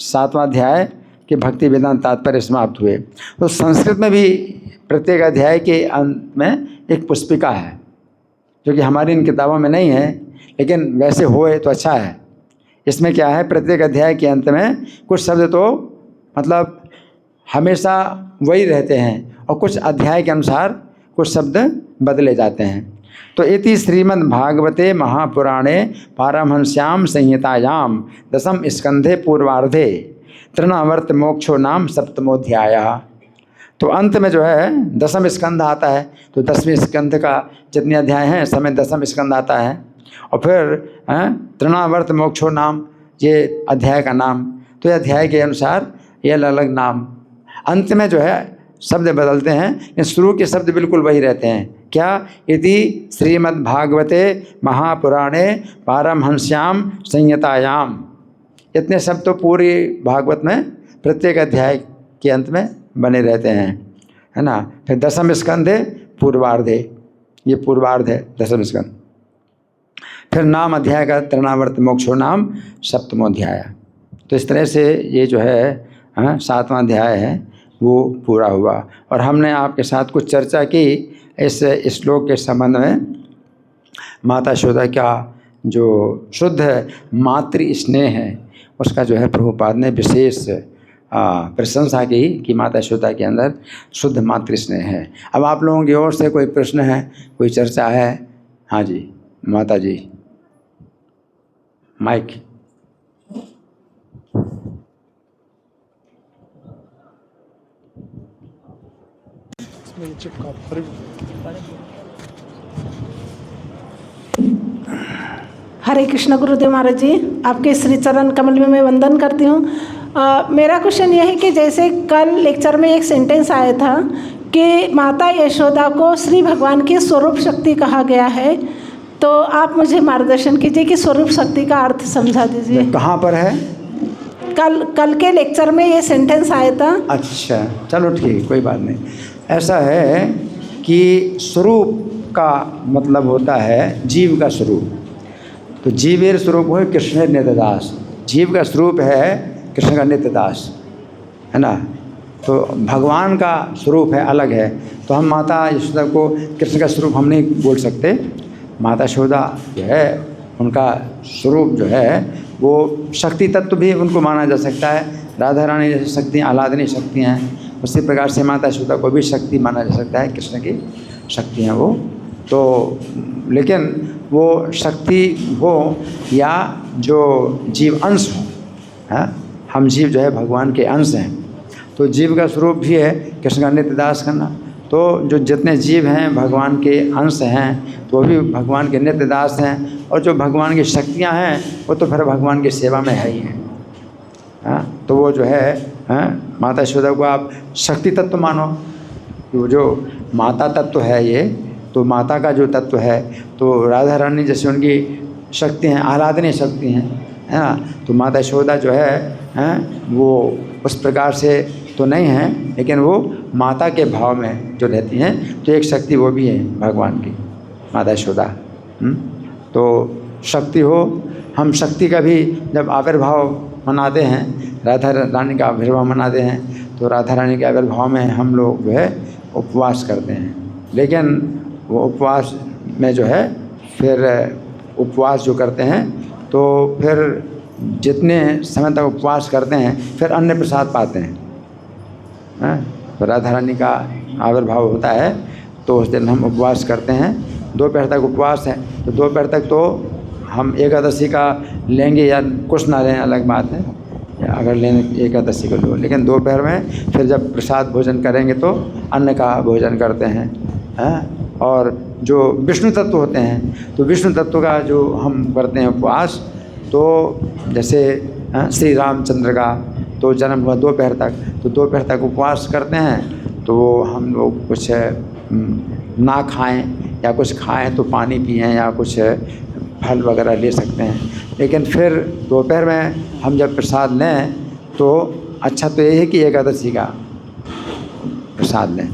7वां अध्याय के भक्ति वेदांत तात्पर्य समाप्त हुए। तो संस्कृत में भी प्रत्येक अध्याय के अंत में एक पुष्पिका है, जो कि हमारी इन किताबों में नहीं है, लेकिन वैसे होए तो अच्छा है। इसमें क्या है, प्रत्येक अध्याय के अंत में कुछ शब्द तो मतलब हमेशा वही रहते हैं और कुछ अध्याय के अनुसार कुछ शब्द बदले जाते हैं। तो इति श्रीमद् भागवते महापुराणे पारमहंस्याम संहितायाम दशम स्कंधे पूर्वार्धे तृणावर्त मोक्षो नाम सप्तमोध्यायः। तो अंत में जो है 10वां स्कंध आता है, तो 10वें स्कंध का जितने अध्याय हैं समय 10वां स्कंध आता है, और फिर तृणावर्त मोक्षो नाम ये अध्याय का नाम। तो ये अध्याय के अनुसार ये अलग अलग नाम, अंत में जो है शब्द बदलते हैं, लेकिन शुरू के शब्द बिल्कुल वही रहते हैं। क्या, इति श्रीमद् भागवते महापुराणे पारमहंस्याम संहितायाम, इतने शब्द तो पूरी भागवत में प्रत्येक अध्याय के अंत में बने रहते हैं, है ना। फिर 10वां स्कंधे पूर्वार्धे, ये पूर्वार्ध है 10वां स्कंध। फिर नाम अध्याय का तृणावर्त मोक्षो नाम सप्तमोध्याय। तो इस तरह से ये जो है 7वां अध्याय है वो पूरा हुआ। और हमने आपके साथ कुछ चर्चा की इस श्लोक के संबंध में। माता यशोदा का जो शुद्ध मातृ स्नेह है उसका जो है प्रभुपाद ने विशेष प्रशंसा की कि माता यशोदा के अंदर शुद्ध मातृ स्नेह है। अब आप लोगों की ओर से कोई प्रश्न है, कोई चर्चा है? हाँ जी, माता जी, माइक। हरे कृष्ण गुरुदेव महाराज जी, आपके श्री चरण कमल में मैं वंदन करती हूँ। मेरा क्वेश्चन यह है कि जैसे कल लेक्चर में एक सेंटेंस आया था कि माता यशोदा को श्री भगवान की स्वरूप शक्ति कहा गया है, तो आप मुझे मार्गदर्शन कीजिए कि स्वरूप शक्ति का अर्थ समझा दीजिए। कहाँ पर है? कल के लेक्चर में ये सेंटेंस आया था। अच्छा, चलो ठीक, कोई बात नहीं। ऐसा है कि स्वरूप का मतलब होता है जीव का स्वरूप। तो जीवेर स्वरूप है कृष्ण नित्यदास। जीव का स्वरूप है कृष्ण का नित्यदास, है ना। तो भगवान का स्वरूप है, अलग है। तो हम माता यशोदा को कृष्ण का स्वरूप हम नहीं बोल सकते। माता यशोदा जो है उनका स्वरूप जो है वो शक्ति तत्व भी उनको माना जा सकता है। राधा रानी जैसी शक्तियाँ आह्लादनीय शक्ति हैं, उसी प्रकार से माता यशोदा को भी शक्ति माना जा सकता है। कृष्ण की शक्ति हैं वो। तो लेकिन वो शक्ति हो या जो जीव अंश हो, है, हम जीव जो है भगवान के अंश हैं। तो जीव का स्वरूप भी है कृष्ण का नित्यदास करना। तो जो जितने जीव हैं भगवान के अंश हैं, तो वो भी भगवान के नित्यदास हैं। और जो भगवान की शक्तियां हैं वो तो फिर भगवान की सेवा में है ही हैं। हाँ, तो वो जो है माता यशोदा को आप शक्ति तत्व मानो। वो जो माता तत्व है ये, तो माता का जो तत्व है, तो राधा रानी जैसे उनकी शक्ति हैं, आह्लादनीय शक्ति हैं, है ना। तो माता यशोदा जो है वो उस प्रकार से तो नहीं है, लेकिन वो माता के भाव में जो रहती हैं, तो एक शक्ति वो भी है भगवान की, माता यशोदा। तो शक्ति हो, हम शक्ति का भी जब आविर्भाव मनाते हैं, राधा रानी का आविर्भाव मनाते हैं, तो राधा रानी के आविर्भाव में हम लोग जो है उपवास करते हैं। लेकिन वो उपवास में जो है फिर उपवास जो करते हैं, तो फिर जितने समय तक उपवास करते हैं फिर अन्न प्रसाद पाते हैं। तो राधा रानी का आविर्भाव होता है तो उस दिन हम उपवास करते हैं। दोपहर तक उपवास है, तो दोपहर तक तो हम एकादशी का लेंगे या कुछ ना लें, अलग बात है, अगर लें एकादशी को लो। लेकिन दोपहर में फिर जब प्रसाद भोजन करेंगे तो अन्न का भोजन करते हैं। और जो विष्णु तत्व होते हैं, तो विष्णु तत्व का जो हम करते हैं उपवास, तो जैसे श्री रामचंद्र का तो जन्म हुआ दोपहर तक, तो दोपहर तक उपवास करते हैं। तो हम लोग कुछ ना खाएं या कुछ खाएं तो पानी पिएं या कुछ फल वगैरह ले सकते हैं। लेकिन फिर दोपहर में हम जब प्रसाद लें तो अच्छा तो ये है कि एकादशी का प्रसाद लें।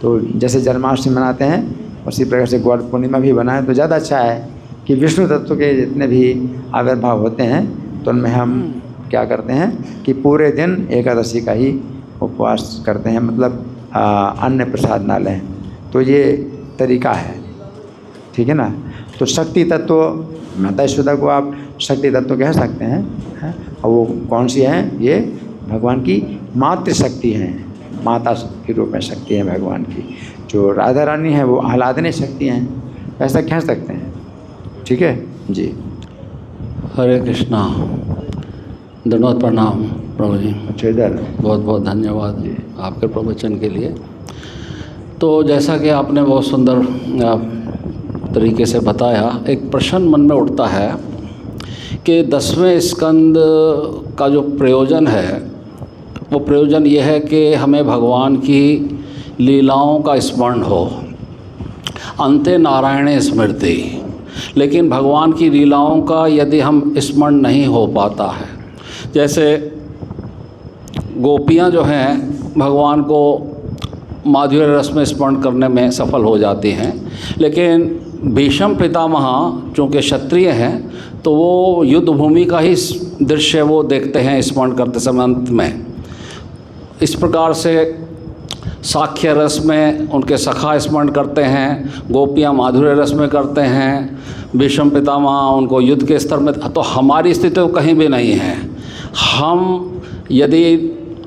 तो जैसे जन्माष्टमी मनाते हैं उसी प्रकार से गौर पूर्णिमा भी बनाएं तो ज़्यादा अच्छा है कि विष्णु तत्व के जितने भी आविर्भाव होते हैं तो उनमें हम क्या करते हैं कि पूरे दिन एकादशी का ही उपवास करते हैं, मतलब अन्न प्रसाद ना लें। तो ये तरीका है, ठीक है ना। तो शक्ति तत्व माता यशोदा को आप शक्ति तत्व कह सकते हैं। और वो कौन सी हैं? ये भगवान की मातृशक्ति हैं, माता के रूप में शक्ति है भगवान की। जो राधा रानी है वो आह्लादनीय शक्ति हैं, ऐसा कह सकते हैं। ठीक है जी। हरे कृष्णा, धन्यवाद, प्रणाम प्रभु जी। अच्छा, इधर बहुत बहुत धन्यवाद आपके प्रवचन के लिए। तो जैसा कि आपने बहुत सुंदर तरीके से बताया, एक प्रश्न मन में उठता है कि 10वें स्कंद का जो प्रयोजन है वो प्रयोजन ये है कि हमें भगवान की लीलाओं का स्मरण हो, अन्ते नारायण स्मृति। लेकिन भगवान की लीलाओं का यदि हम स्मरण नहीं हो पाता है, जैसे गोपियाँ जो हैं भगवान को माधुर्य रस में स्मरण करने में सफल हो जाती हैं, लेकिन भीष्म पितामह चूँकि क्षत्रिय हैं तो वो युद्ध भूमि का ही दृश्य वो देखते हैं स्मरण करते समय अंत में। इस प्रकार से साख्य रस में उनके सखा स्मरण करते हैं, गोपियाँ माधुर्य रस में करते हैं, भीष्म पितामह उनको युद्ध के स्तर में। तो हमारी स्थिति तो कहीं भी नहीं है। हम यदि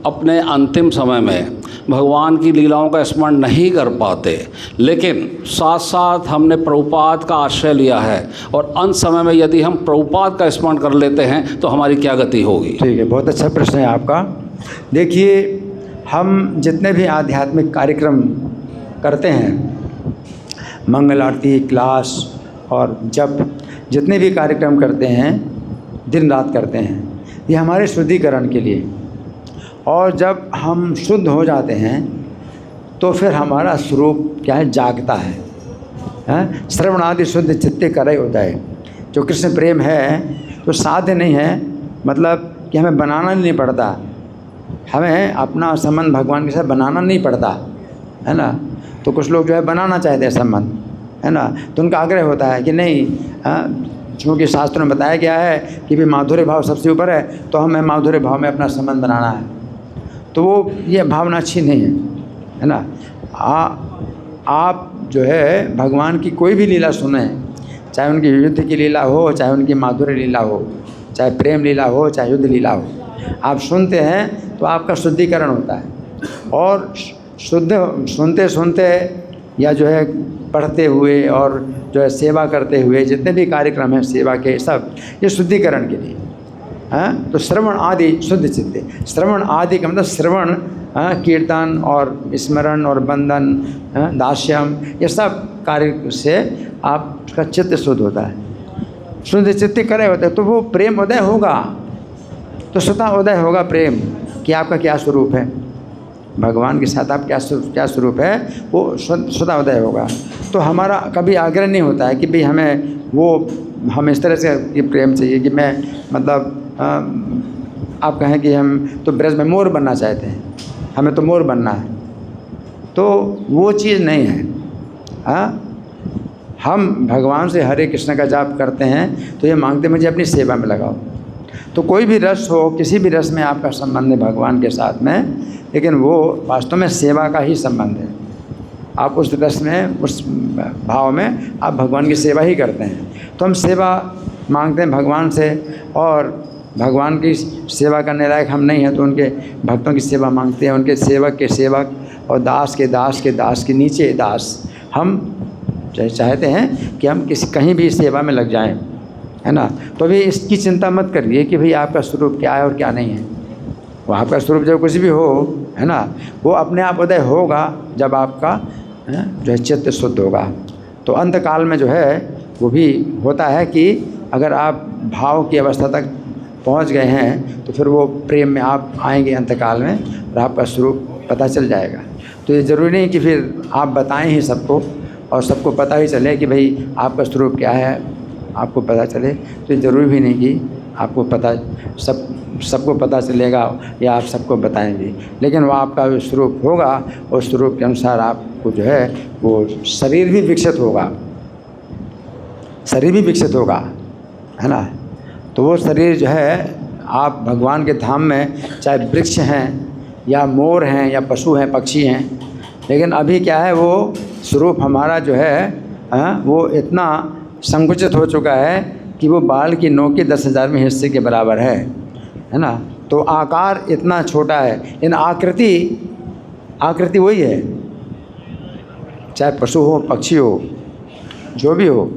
अपने अंतिम समय में भगवान की लीलाओं का स्मरण नहीं कर पाते, लेकिन साथ साथ हमने प्रभुपाद का आश्रय लिया है और अंत समय में यदि हम प्रभुपाद का स्मरण कर लेते हैं तो हमारी क्या गति होगी? ठीक है, बहुत अच्छा प्रश्न है आपका। देखिए, हम जितने भी आध्यात्मिक कार्यक्रम करते हैं, मंगल आरती, क्लास और जप, जितने भी कार्यक्रम करते हैं दिन रात करते हैं, ये हमारे शुद्धिकरण के लिए। और जब हम शुद्ध हो जाते हैं तो फिर हमारा स्वरूप क्या है, जागता है। श्रवण आदि शुद्ध चित्ते करे उदय। जो कृष्ण प्रेम है तो साध्य नहीं है, मतलब कि हमें बनाना नहीं पड़ता, हमें अपना संबंध भगवान के साथ बनाना नहीं पड़ता, है ना। तो कुछ लोग जो है बनाना चाहते हैं संबंध, है ना, तो उनका आग्रह होता है कि नहीं, चूँकि शास्त्रों में बताया गया है कि भी माधुर्य भाव सबसे ऊपर है, तो हमें माधुर्य भाव में अपना संबंध बनाना है। तो वो ये भावना अच्छी नहीं है ना। आप जो है भगवान की कोई भी लीला सुने, चाहे उनकी युद्ध की लीला हो, चाहे उनकी माधुर्य लीला हो, चाहे प्रेम लीला हो, चाहे युद्ध लीला हो, आप सुनते हैं तो आपका शुद्धिकरण होता है। और सुनते सुनते या जो है पढ़ते हुए और जो है सेवा करते हुए जितने भी कार्यक्रम हैं सेवा के, सब ये शुद्धिकरण के लिए। तो श्रवण आदि शुद्ध चित्ते, श्रवण आदि का मतलब श्रवण, कीर्तन और स्मरण और बंधन, दास्यम, ये सब कार्य से आपका चित्त शुद्ध होता है। शुद्ध चित्त करे होते तो वो प्रेम उदय होगा, तो स्वतः उदय होगा प्रेम कि आपका क्या स्वरूप है, भगवान के साथ आप क्या स्वरूप है, वो स्वतः उदय होगा। तो हमारा कभी आग्रह नहीं होता है कि भाई हम इस तरह से कि प्रेम चाहिए कि मैं मतलब आप कहें कि हम तो ब्रज में मोर बनना चाहते हैं, हमें तो मोर बनना है, तो वो चीज़ नहीं है। हम भगवान से हरे कृष्ण का जाप करते हैं तो ये मांगते मुझे अपनी सेवा में लगाओ। तो कोई भी रस हो, किसी भी रस में आपका संबंध है भगवान के साथ में, लेकिन वो वास्तव में सेवा का ही संबंध है। आप उस रस में, उस भाव में आप भगवान की सेवा ही करते हैं। तो हम सेवा मांगते हैं भगवान से, और भगवान की सेवा करने लायक हम नहीं हैं तो उनके भक्तों की सेवा मांगते हैं, उनके सेवक के सेवक और दास के दास के दास के नीचे दास। हम चाहते हैं कि हम कहीं भी सेवा में लग जाएं, है ना। तो अभी इसकी चिंता मत करिए कि भाई आपका स्वरूप क्या है और क्या नहीं है। वो आपका स्वरूप जब कुछ भी हो, है ना, वो अपने आप उदय होगा जब आपका जो है चित्त शुद्ध होगा। तो अंत काल में जो है वो भी होता है कि अगर आप भाव की अवस्था तक पहुंच गए हैं तो फिर वो प्रेम में आप आएंगे अंत काल में और आपका स्वरूप पता चल जाएगा। तो ये ज़रूरी नहीं कि फिर आप बताएं ही सबको और सबको पता ही चले कि भाई आपका स्वरूप क्या है, आपको पता चले। तो ये ज़रूरी भी नहीं कि आपको पता सबको पता चलेगा या आप सबको बताएंगे, लेकिन वो आपका स्वरूप होगा, उस स्वरूप के अनुसार आपको जो है वो शरीर भी विकसित होगा, शरीर भी विकसित होगा, है ना। तो वो शरीर जो है आप भगवान के धाम में, चाहे वृक्ष हैं या मोर हैं या पशु हैं, पक्षी हैं, लेकिन अभी क्या है वो स्वरूप हमारा जो है वो इतना संकुचित हो चुका है कि वो बाल की नोक के 10,000वें हिस्से के बराबर है ना। तो आकार इतना छोटा है, इन आकृति वही है, चाहे पशु हो पक्षी हो जो भी हो,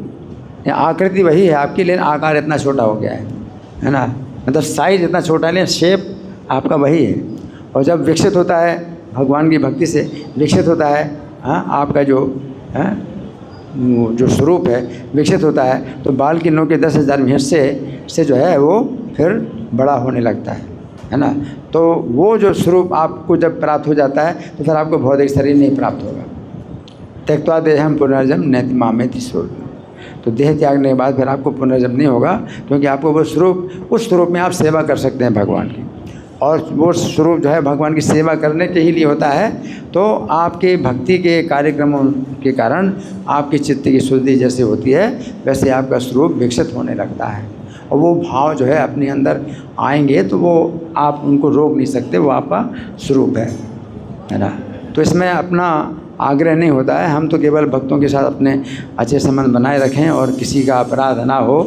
आकृति वही है आपकी, लेकिन आकार इतना छोटा हो गया है ना। मतलब साइज इतना छोटा है, लेकिन शेप आपका वही है। और जब विकसित होता है भगवान की भक्ति से विकसित होता है आपका जो स्वरूप है विकसित होता है, तो बाल की नोक के 10,000वें हिस्से से जो है वो फिर बड़ा होने लगता है ना। तो वो जो स्वरूप आपको जब प्राप्त हो जाता है तो फिर आपको भौतिक शरीर नहीं प्राप्त होगा। त्यक्त्वा देहम पुनर्जन्म नैति मामेति स्वरूप। तो देह त्यागने के बाद फिर आपको पुनर्जन्म नहीं होगा, क्योंकि आपको वो स्वरूप, उस स्वरूप में आप सेवा कर सकते हैं भगवान की। और वो स्वरूप जो है भगवान की सेवा करने के ही लिए होता है। तो आपके भक्ति के कार्यक्रमों के कारण आपकी चित्त की शुद्धि जैसे होती है वैसे आपका स्वरूप विकसित होने लगता है, और वो भाव जो है अपने अंदर आएंगे तो वो आप उनको रोक नहीं सकते, वो आपका स्वरूप है ना। तो इसमें अपना आग्रह नहीं होता है, हम तो केवल भक्तों के साथ अपने अच्छे संबंध बनाए रखें और किसी का अपराध ना हो,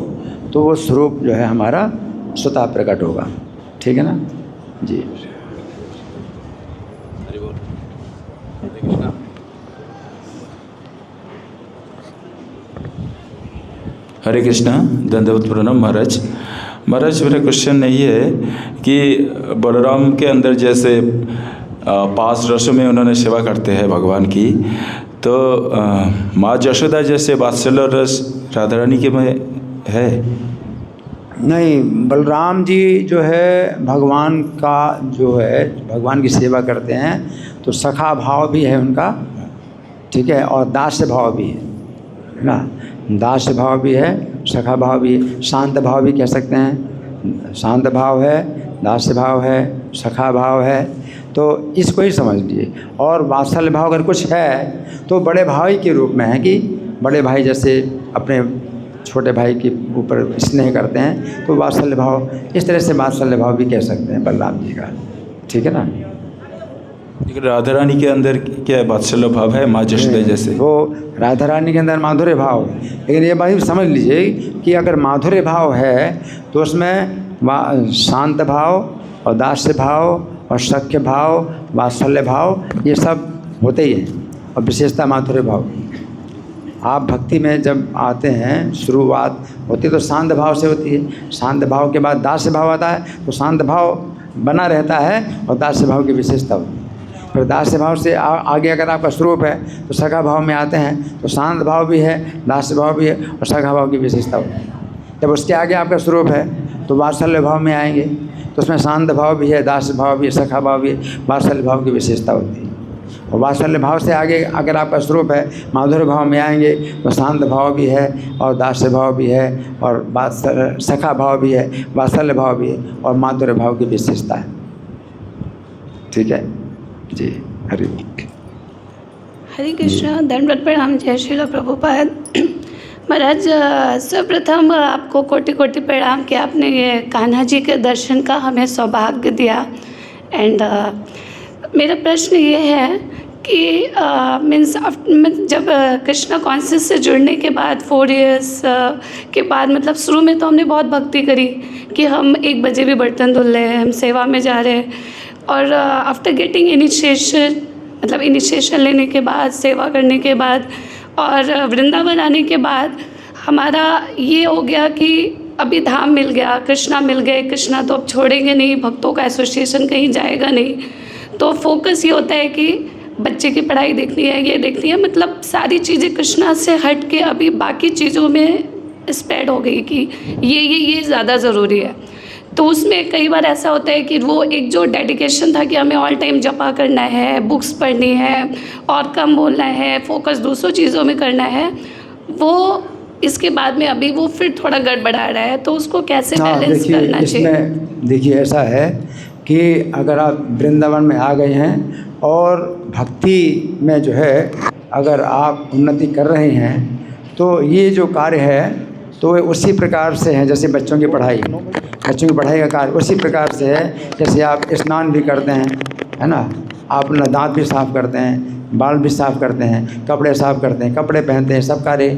तो वो स्वरूप जो है हमारा स्वतः प्रकट होगा। ठीक है ना जी। हरे कृष्णा, दंडवत प्रणाम महाराज। महाराज मेरा क्वेश्चन ये है कि बलराम के अंदर जैसे 5 रसों में उन्होंने सेवा करते हैं भगवान की। तो माँ यशोदा जैसे वात्सल्य रस राधा रानी के में है? नहीं, बलराम जी जो है भगवान का जो है भगवान की सेवा करते हैं तो सखा भाव भी है उनका, ठीक है, और दास्य भाव भी है ना। दास्य भाव भी है, सखा भाव भी है, शांत भाव भी कह सकते हैं। शांत भाव है, दास्य भाव है, सखा भाव है, तो इसको ही समझ लीजिए। और वात्सल्य भाव अगर कुछ है तो बड़े भाई के रूप में है कि बड़े भाई जैसे अपने छोटे भाई के ऊपर स्नेह करते हैं तो वात्सल्य भाव, इस तरह से वात्सल्य भाव भी कह सकते हैं बलराम जी का, ठीक है ना। लेकिन राधा रानी के अंदर क्या वात्सल्य भाव है माँ यशोदा जैसे? वो राधा रानी के अंदर माधुर्य भाव है, लेकिन ये बात समझ लीजिए कि अगर माधुर्य भाव है तो उसमें शांत भाव और दास्य भाव और सख्य भाव, वात्सल्य भाव, ये सब होते ही हैं। और विशेषता माधुर्य भाव, आप भक्ति में जब आते हैं शुरुआत होती है तो शांत भाव से होती है। शांत भाव के बाद दास्य भाव आता है तो शांत भाव बना रहता है और दास्य भाव की विशेषता होती है। फिर दास्य भाव से आगे अगर आपका स्वरूप है तो सखा भाव में आते हैं तो शांत भाव भी है, दास्य भाव भी है और सखा भाव की विशेषता होती है। जब उसके आगे आपका स्वरूप है तो वात्सल्य भाव में आएंगे तो उसमें शांत भाव भी है, दास्य भाव भी है, सखा भाव भी है, वात्सल्य भाव की विशेषता होती है। और वात्सल्य भाव से आगे अगर आपका स्वरूप है माधुर्य भाव में आएंगे तो शांत भाव भी है और दास्य भाव भी है और सखा भाव भी है, वात्सल्य भाव भी है और माधुर्य भाव की विशेषता है, ठीक है जी। हरि हरे कृष्णा, दंडवत प्रणाम, जय श्रील प्रभुपाद। महाराज, सर्वप्रथम आपको कोटि कोटि प्रणाम कि आपने ये कान्हा जी के दर्शन का हमें सौभाग्य दिया। एंड मेरा प्रश्न ये है कि मीन्स जब कृष्णा कॉन्शियस से जुड़ने के बाद 4 इयर्स के बाद, मतलब शुरू में तो हमने बहुत भक्ति करी कि हम 1 बजे भी बर्तन धुल रहे हैं, हम सेवा में जा रहे हैं। और आफ्टर गेटिंग इनिशिएशन, मतलब इनिशिएशन लेने के बाद, सेवा करने के बाद और वृंदावन आने के बाद हमारा ये हो गया कि अभी धाम मिल गया, कृष्णा मिल गए, कृष्णा तो अब छोड़ेंगे नहीं, भक्तों का एसोसिएशन कहीं जाएगा नहीं। तो फोकस ये होता है कि बच्चे की पढ़ाई देखनी है, ये देखनी है, मतलब सारी चीज़ें कृष्णा से हट के अभी बाकी चीज़ों में स्प्रेड हो गई कि ये ज़्यादा ज़रूरी है। तो उसमें कई बार ऐसा होता है कि वो एक जो डेडिकेशन था कि हमें ऑल टाइम जपा करना है, बुक्स पढ़नी है और कम बोलना है, फोकस दूसरों चीज़ों में करना है, वो इसके बाद में अभी वो फिर थोड़ा गड़बड़ा रहा है। तो उसको कैसे बैलेंस करना चाहिए? इसमें देखिए ऐसा है कि अगर आप वृंदावन में आ गए हैं और भक्ति में जो है अगर आप उन्नति कर रहे हैं तो ये जो कार्य है तो उसी प्रकार से है जैसे बच्चों की पढ़ाई का कार्य उसी प्रकार से है। जैसे आप स्नान भी करते हैं, है ना, आप अपना दांत भी साफ़ करते हैं, बाल भी साफ़ करते हैं, कपड़े साफ़ करते हैं, कपड़े पहनते हैं, सब कार्य,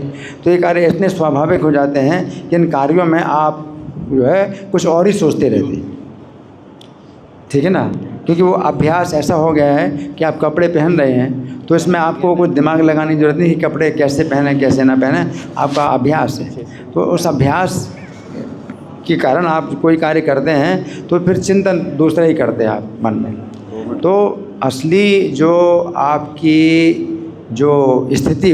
तो ये कार्य इतने स्वाभाविक हो जाते हैं कि इन कार्यों में आप जो है कुछ और ही सोचते रहते हैं, ठीक है ना, क्योंकि वो अभ्यास ऐसा हो गया है कि आप कपड़े पहन रहे हैं तो इसमें आपको कुछ दिमाग लगाने की ज़रूरत नहीं कि कपड़े कैसे पहने कैसे ना पहने, आपका अभ्यास है। तो उस अभ्यास के कारण आप कोई कार्य करते हैं तो फिर चिंतन दूसरा ही करते हैं आप मन में। तो असली जो आपकी जो स्थिति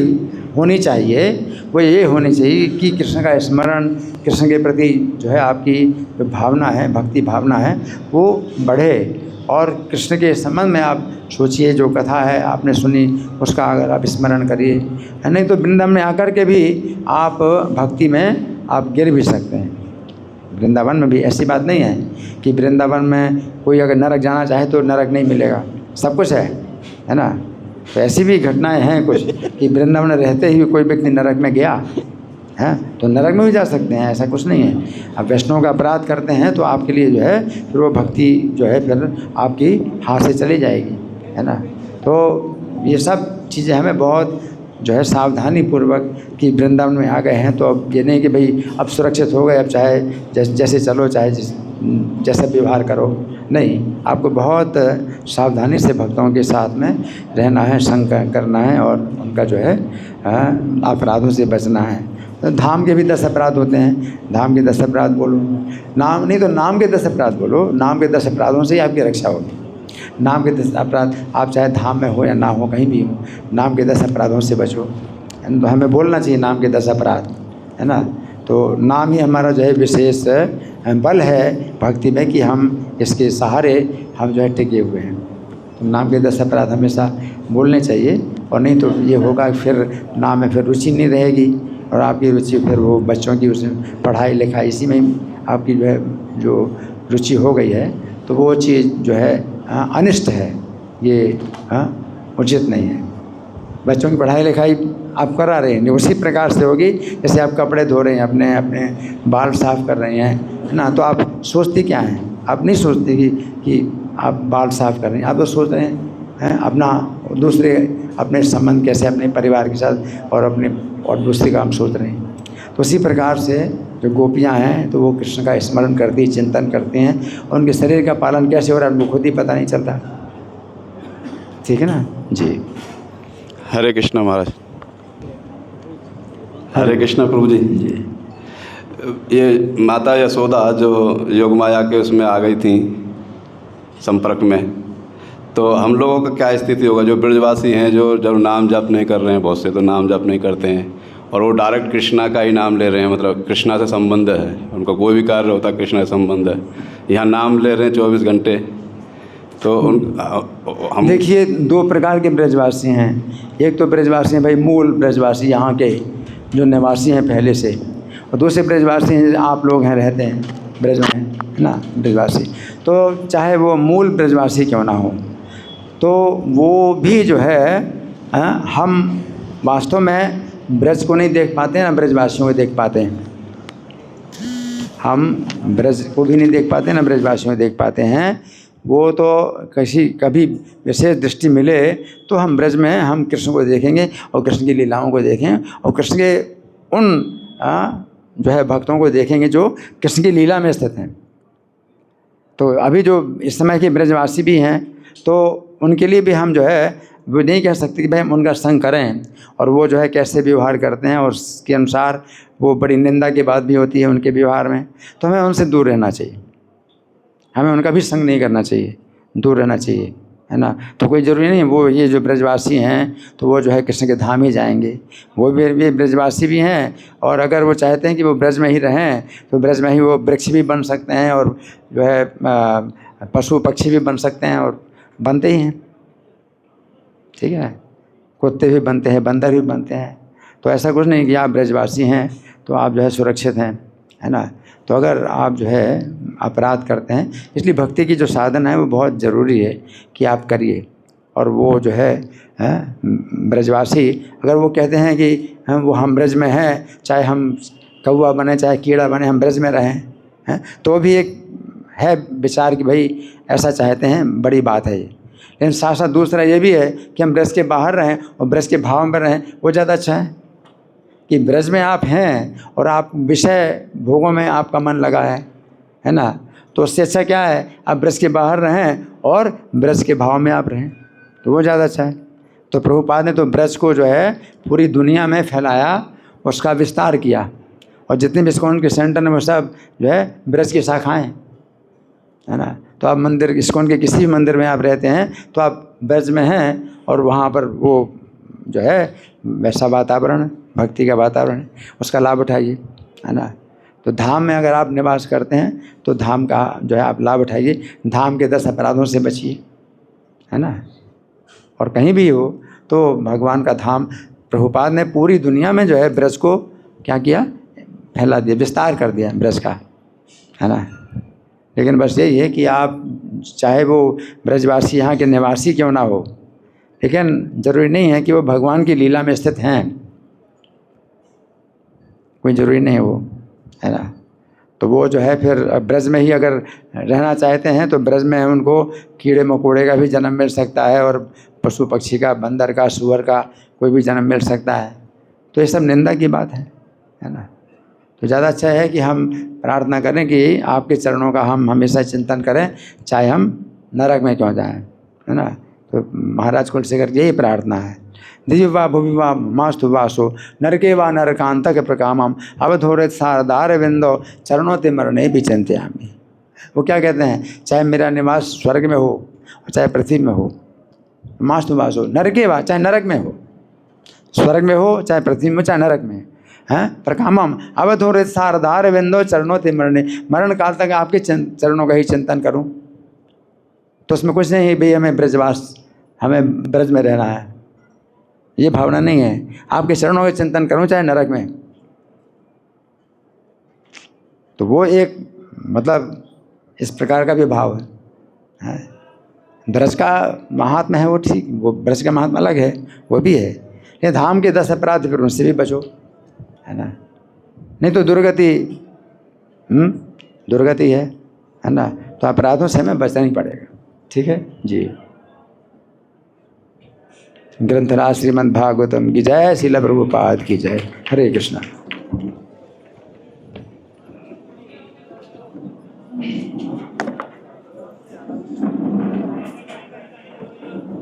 होनी चाहिए वो ये होनी चाहिए कि कृष्ण का स्मरण, कृष्ण के प्रति जो है आपकी जो भावना है, भक्ति भावना है, वो बढ़े। और कृष्ण के संबंध में आप सोचिए, जो कथा है आपने सुनी उसका अगर आप स्मरण करिए, है नहीं तो वृंदावन में आकर के भी आप भक्ति में आप गिर भी सकते हैं। वृंदावन में भी ऐसी बात नहीं है कि वृंदावन में कोई अगर नरक जाना चाहे तो नरक नहीं मिलेगा, सब कुछ है ना। तो ऐसी भी घटनाएं हैं कुछ कि वृंदावन में रहते ही कोई व्यक्ति नरक में गया है तो नरक में भी जा सकते हैं, ऐसा कुछ नहीं है। अब वैष्णव का अपराध करते हैं तो आपके लिए जो है फिर वो भक्ति जो है फिर आपकी हाथ से चली जाएगी, है ना। तो ये सब चीज़ें हमें बहुत जो है सावधानी पूर्वक कि वृंदावन में आ गए हैं तो अब ये नहीं कि भाई अब सुरक्षित हो गए, अब चाहे जैसे चलो, चाहे जैसा व्यवहार करो, नहीं, आपको बहुत सावधानी से भक्तों के साथ में रहना है, संग करना है और उनका जो है अपराधों से बचना है। तो धाम के भी 10 अपराध होते हैं, धाम के 10 अपराध बोलो, नाम नहीं तो नाम के 10 अपराध बोलो, नाम के 10 अपराधों से ही आपकी रक्षा होगी। नाम के 10 अपराध, आप चाहे धाम में हो या ना हो, कहीं भी हो, नाम के 10 अपराधों से बचो। तो हमें बोलना चाहिए नाम के 10 अपराध, है ना। तो नाम ही हमारा जो है विशेष बल है भक्ति में कि हम इसके सहारे हम जो है टिके हुए हैं। तो नाम के 10 अपराध हमेशा बोलने चाहिए, और नहीं तो ये होगा फिर नाम में फिर रुचि नहीं रहेगी, और आपकी रुचि फिर वो बच्चों की उसमें पढ़ाई लिखाई इसी में आपकी जो है जो रुचि हो गई है, तो वो चीज़ जो है अनिष्ट है, ये उचित नहीं है। बच्चों की पढ़ाई लिखाई आप करा रहे हैं, उसी प्रकार से होगी जैसे आप कपड़े धो रहे हैं, अपने अपने बाल साफ़ कर रहे हैं, है ना। तो आप सोचती क्या हैं? आप नहीं सोचती कि आप बाल साफ़ कर रहे हैं, आप तो सोच रहे हैं अपना दूसरे अपने संबंध कैसे अपने परिवार के साथ और दूसरे काम सोच रहे हैं। तो उसी प्रकार से जो गोपियाँ हैं तो वो कृष्ण का स्मरण करती, चिंतन करती हैं, और उनके शरीर का पालन कैसे हो रहा है उनको खुद ही पता नहीं चलता। ठीक है ना जी। हरे कृष्णा महाराज। हरे कृष्णा प्रभु जी। ये माता यशोदा जो योगमाया के उसमें आ गई थी संपर्क में, तो हम लोगों का क्या स्थिति होगा? जो ब्रजवासी हैं, जो नाम जप नहीं कर रहे हैं, बहुत से तो नाम जप नहीं करते हैं, और वो डायरेक्ट कृष्णा का ही नाम ले रहे हैं, मतलब कृष्णा से संबंध है उनका, कोई भी कार्य होता है कृष्णा से संबंध है, यहाँ नाम ले रहे हैं 24 घंटे। तो हम देखिए 2 प्रकार के ब्रजवासी हैं। एक तो ब्रजवासी हैं भाई मूल ब्रजवासी, यहाँ के जो निवासी हैं पहले से, और दूसरे ब्रजवासी हैं आप लोग हैं रहते हैं ब्रज में, है ना, ब्रजवासी। तो चाहे वो मूल ब्रजवासी क्यों ना हो, तो वो भी जो है हम वास्तव में ब्रज को नहीं देख पाते हैं, ना ब्रजवासियों को देख पाते हैं। हम ब्रज को भी नहीं देख पाते, ना ब्रजवासियों को देख पाते हैं। वो तो कभी विशेष दृष्टि मिले तो हम ब्रज में हम कृष्ण को देखेंगे, और कृष्ण की लीलाओं को देखें, और कृष्ण के उन जो है भक्तों को देखेंगे जो कृष्ण की लीला में स्थित हैं। तो अभी जो इस समय के ब्रजवासी भी हैं, तो उनके लिए भी हम जो है वो नहीं कह सकते कि भाई हम उनका संग करें, और वो जो है कैसे व्यवहार करते हैं, और उसके अनुसार वो बड़ी निंदा की बात भी होती है उनके व्यवहार में। तो हमें उनसे दूर रहना चाहिए, हमें उनका भी संग नहीं करना चाहिए, दूर रहना चाहिए, है ना। तो कोई ज़रूरी नहीं वो ये जो ब्रजवासी हैं तो वो जो है कृष्ण के धाम ही जाएंगे, वो भी ब्रजवासी भी हैं, और अगर वो चाहते हैं कि वो ब्रज में ही रहें तो ब्रज में ही वो वृक्ष भी बन सकते हैं, और जो है पशु पक्षी भी बन सकते हैं, और बनते ही हैं। ठीक है, कुत्ते भी बनते हैं, बंदर भी बनते हैं। तो ऐसा कुछ नहीं कि आप ब्रजवासी हैं तो आप जो है सुरक्षित हैं, है ना। तो अगर आप जो है अपराध करते हैं, इसलिए भक्ति की जो साधन है वो बहुत ज़रूरी है कि आप करिए। और वो जो है ब्रजवासी अगर वो कहते हैं कि हम ब्रज में हैं, चाहे हम कौवा बने चाहे कीड़ा बने, हम ब्रज में रहें, हैं, तो भी एक है विचार कि भाई ऐसा चाहते हैं, बड़ी बात है ये। लेकिन साथ साथ दूसरा ये भी है कि हम ब्रज के बाहर रहें और ब्रज के भाव में रहें, वो ज़्यादा अच्छा है कि ब्रज में आप हैं और आप विषय भोगों में आपका मन लगा है ना। तो उससे अच्छा क्या है आप ब्रज के बाहर रहें और ब्रज के भाव में आप रहें, तो वो ज़्यादा अच्छा है। तो प्रभुपाद ने तो ब्रज को जो है पूरी दुनिया में फैलाया, उसका विस्तार किया, और जितने भी इस्कॉन के सेंटर हैं वो सब जो है ब्रज की शाखाएँ, है ना। तो आप मंदिर इस्कॉन के किसी भी मंदिर में आप रहते हैं तो आप ब्रज में हैं, और वहाँ पर वो जो है वैसा वातावरण भक्ति का वातावरण उसका लाभ उठाइए, है ना। तो धाम में अगर आप निवास करते हैं तो धाम का जो है आप लाभ उठाइए, धाम के 10 अपराधों से बचिए, है ना। और कहीं भी हो तो भगवान का धाम, प्रभुपाद ने पूरी दुनिया में जो है ब्रज को क्या किया, फैला दिया, विस्तार कर दिया ब्रज का, है ना। लेकिन बस यही है कि आप चाहे वो ब्रजवासी यहाँ के निवासी क्यों ना हो, लेकिन ज़रूरी नहीं है कि वो भगवान की लीला में स्थित हैं, कोई ज़रूरी नहीं है वो, है ना। तो वो जो है फिर ब्रज में ही अगर रहना चाहते हैं तो ब्रज में उनको कीड़े मकोड़े का भी जन्म मिल सकता है, और पशु पक्षी का, बंदर का, सूअर का कोई भी जन्म मिल सकता है। तो ये सब निंदा की बात है ना। तो ज़्यादा अच्छा है कि हम प्रार्थना करें कि आपके चरणों का हम हमेशा चिंतन करें, चाहे हम नरक में क्यों जाएं, है ना। तो महाराज कुलशेखर यही प्रार्थना है, दिव्य वा भुवि वा मास्तु वासो नरके वा नरकांतक प्रकामम अवधोरित शारदार विंदो चरणों ते मरणे भी चिंत्यामि। वो क्या कहते हैं, चाहे मेरा निवास स्वर्ग में हो चाहे पृथ्वी में हो, मास्तुवास हो, नरके वा, चाहे नरक में हो, स्वर्ग में हो, चाहे पृथ्वी में, चाहे नरक में हैं। प्रकामम अवधो रित सारदार विंदो चरणों ते मरने, मरण काल तक आपके चरणों का ही चिंतन करूं, तो उसमें कुछ नहीं भाई हमें ब्रजवास, हमें ब्रज में रहना है, ये भावना नहीं है। आपके चरणों का चिंतन करूं चाहे नरक में, तो वो एक मतलब इस प्रकार का भी भाव है। ब्रज का महात्मा है वो ठीक, वो ब्रज का महात्मा अलग है, वो भी है, ये धाम के 10 अपराध फिर उनसे भी बचो, है ना, नहीं तो दुर्गति दुर्गति है ना, तो अपराधों से हमें बचना ही पड़ेगा। ठीक है जी। ग्रंथराज श्रीमद् भागवतम की जय, श्रील प्रभुपाद की जय। हरे कृष्णा।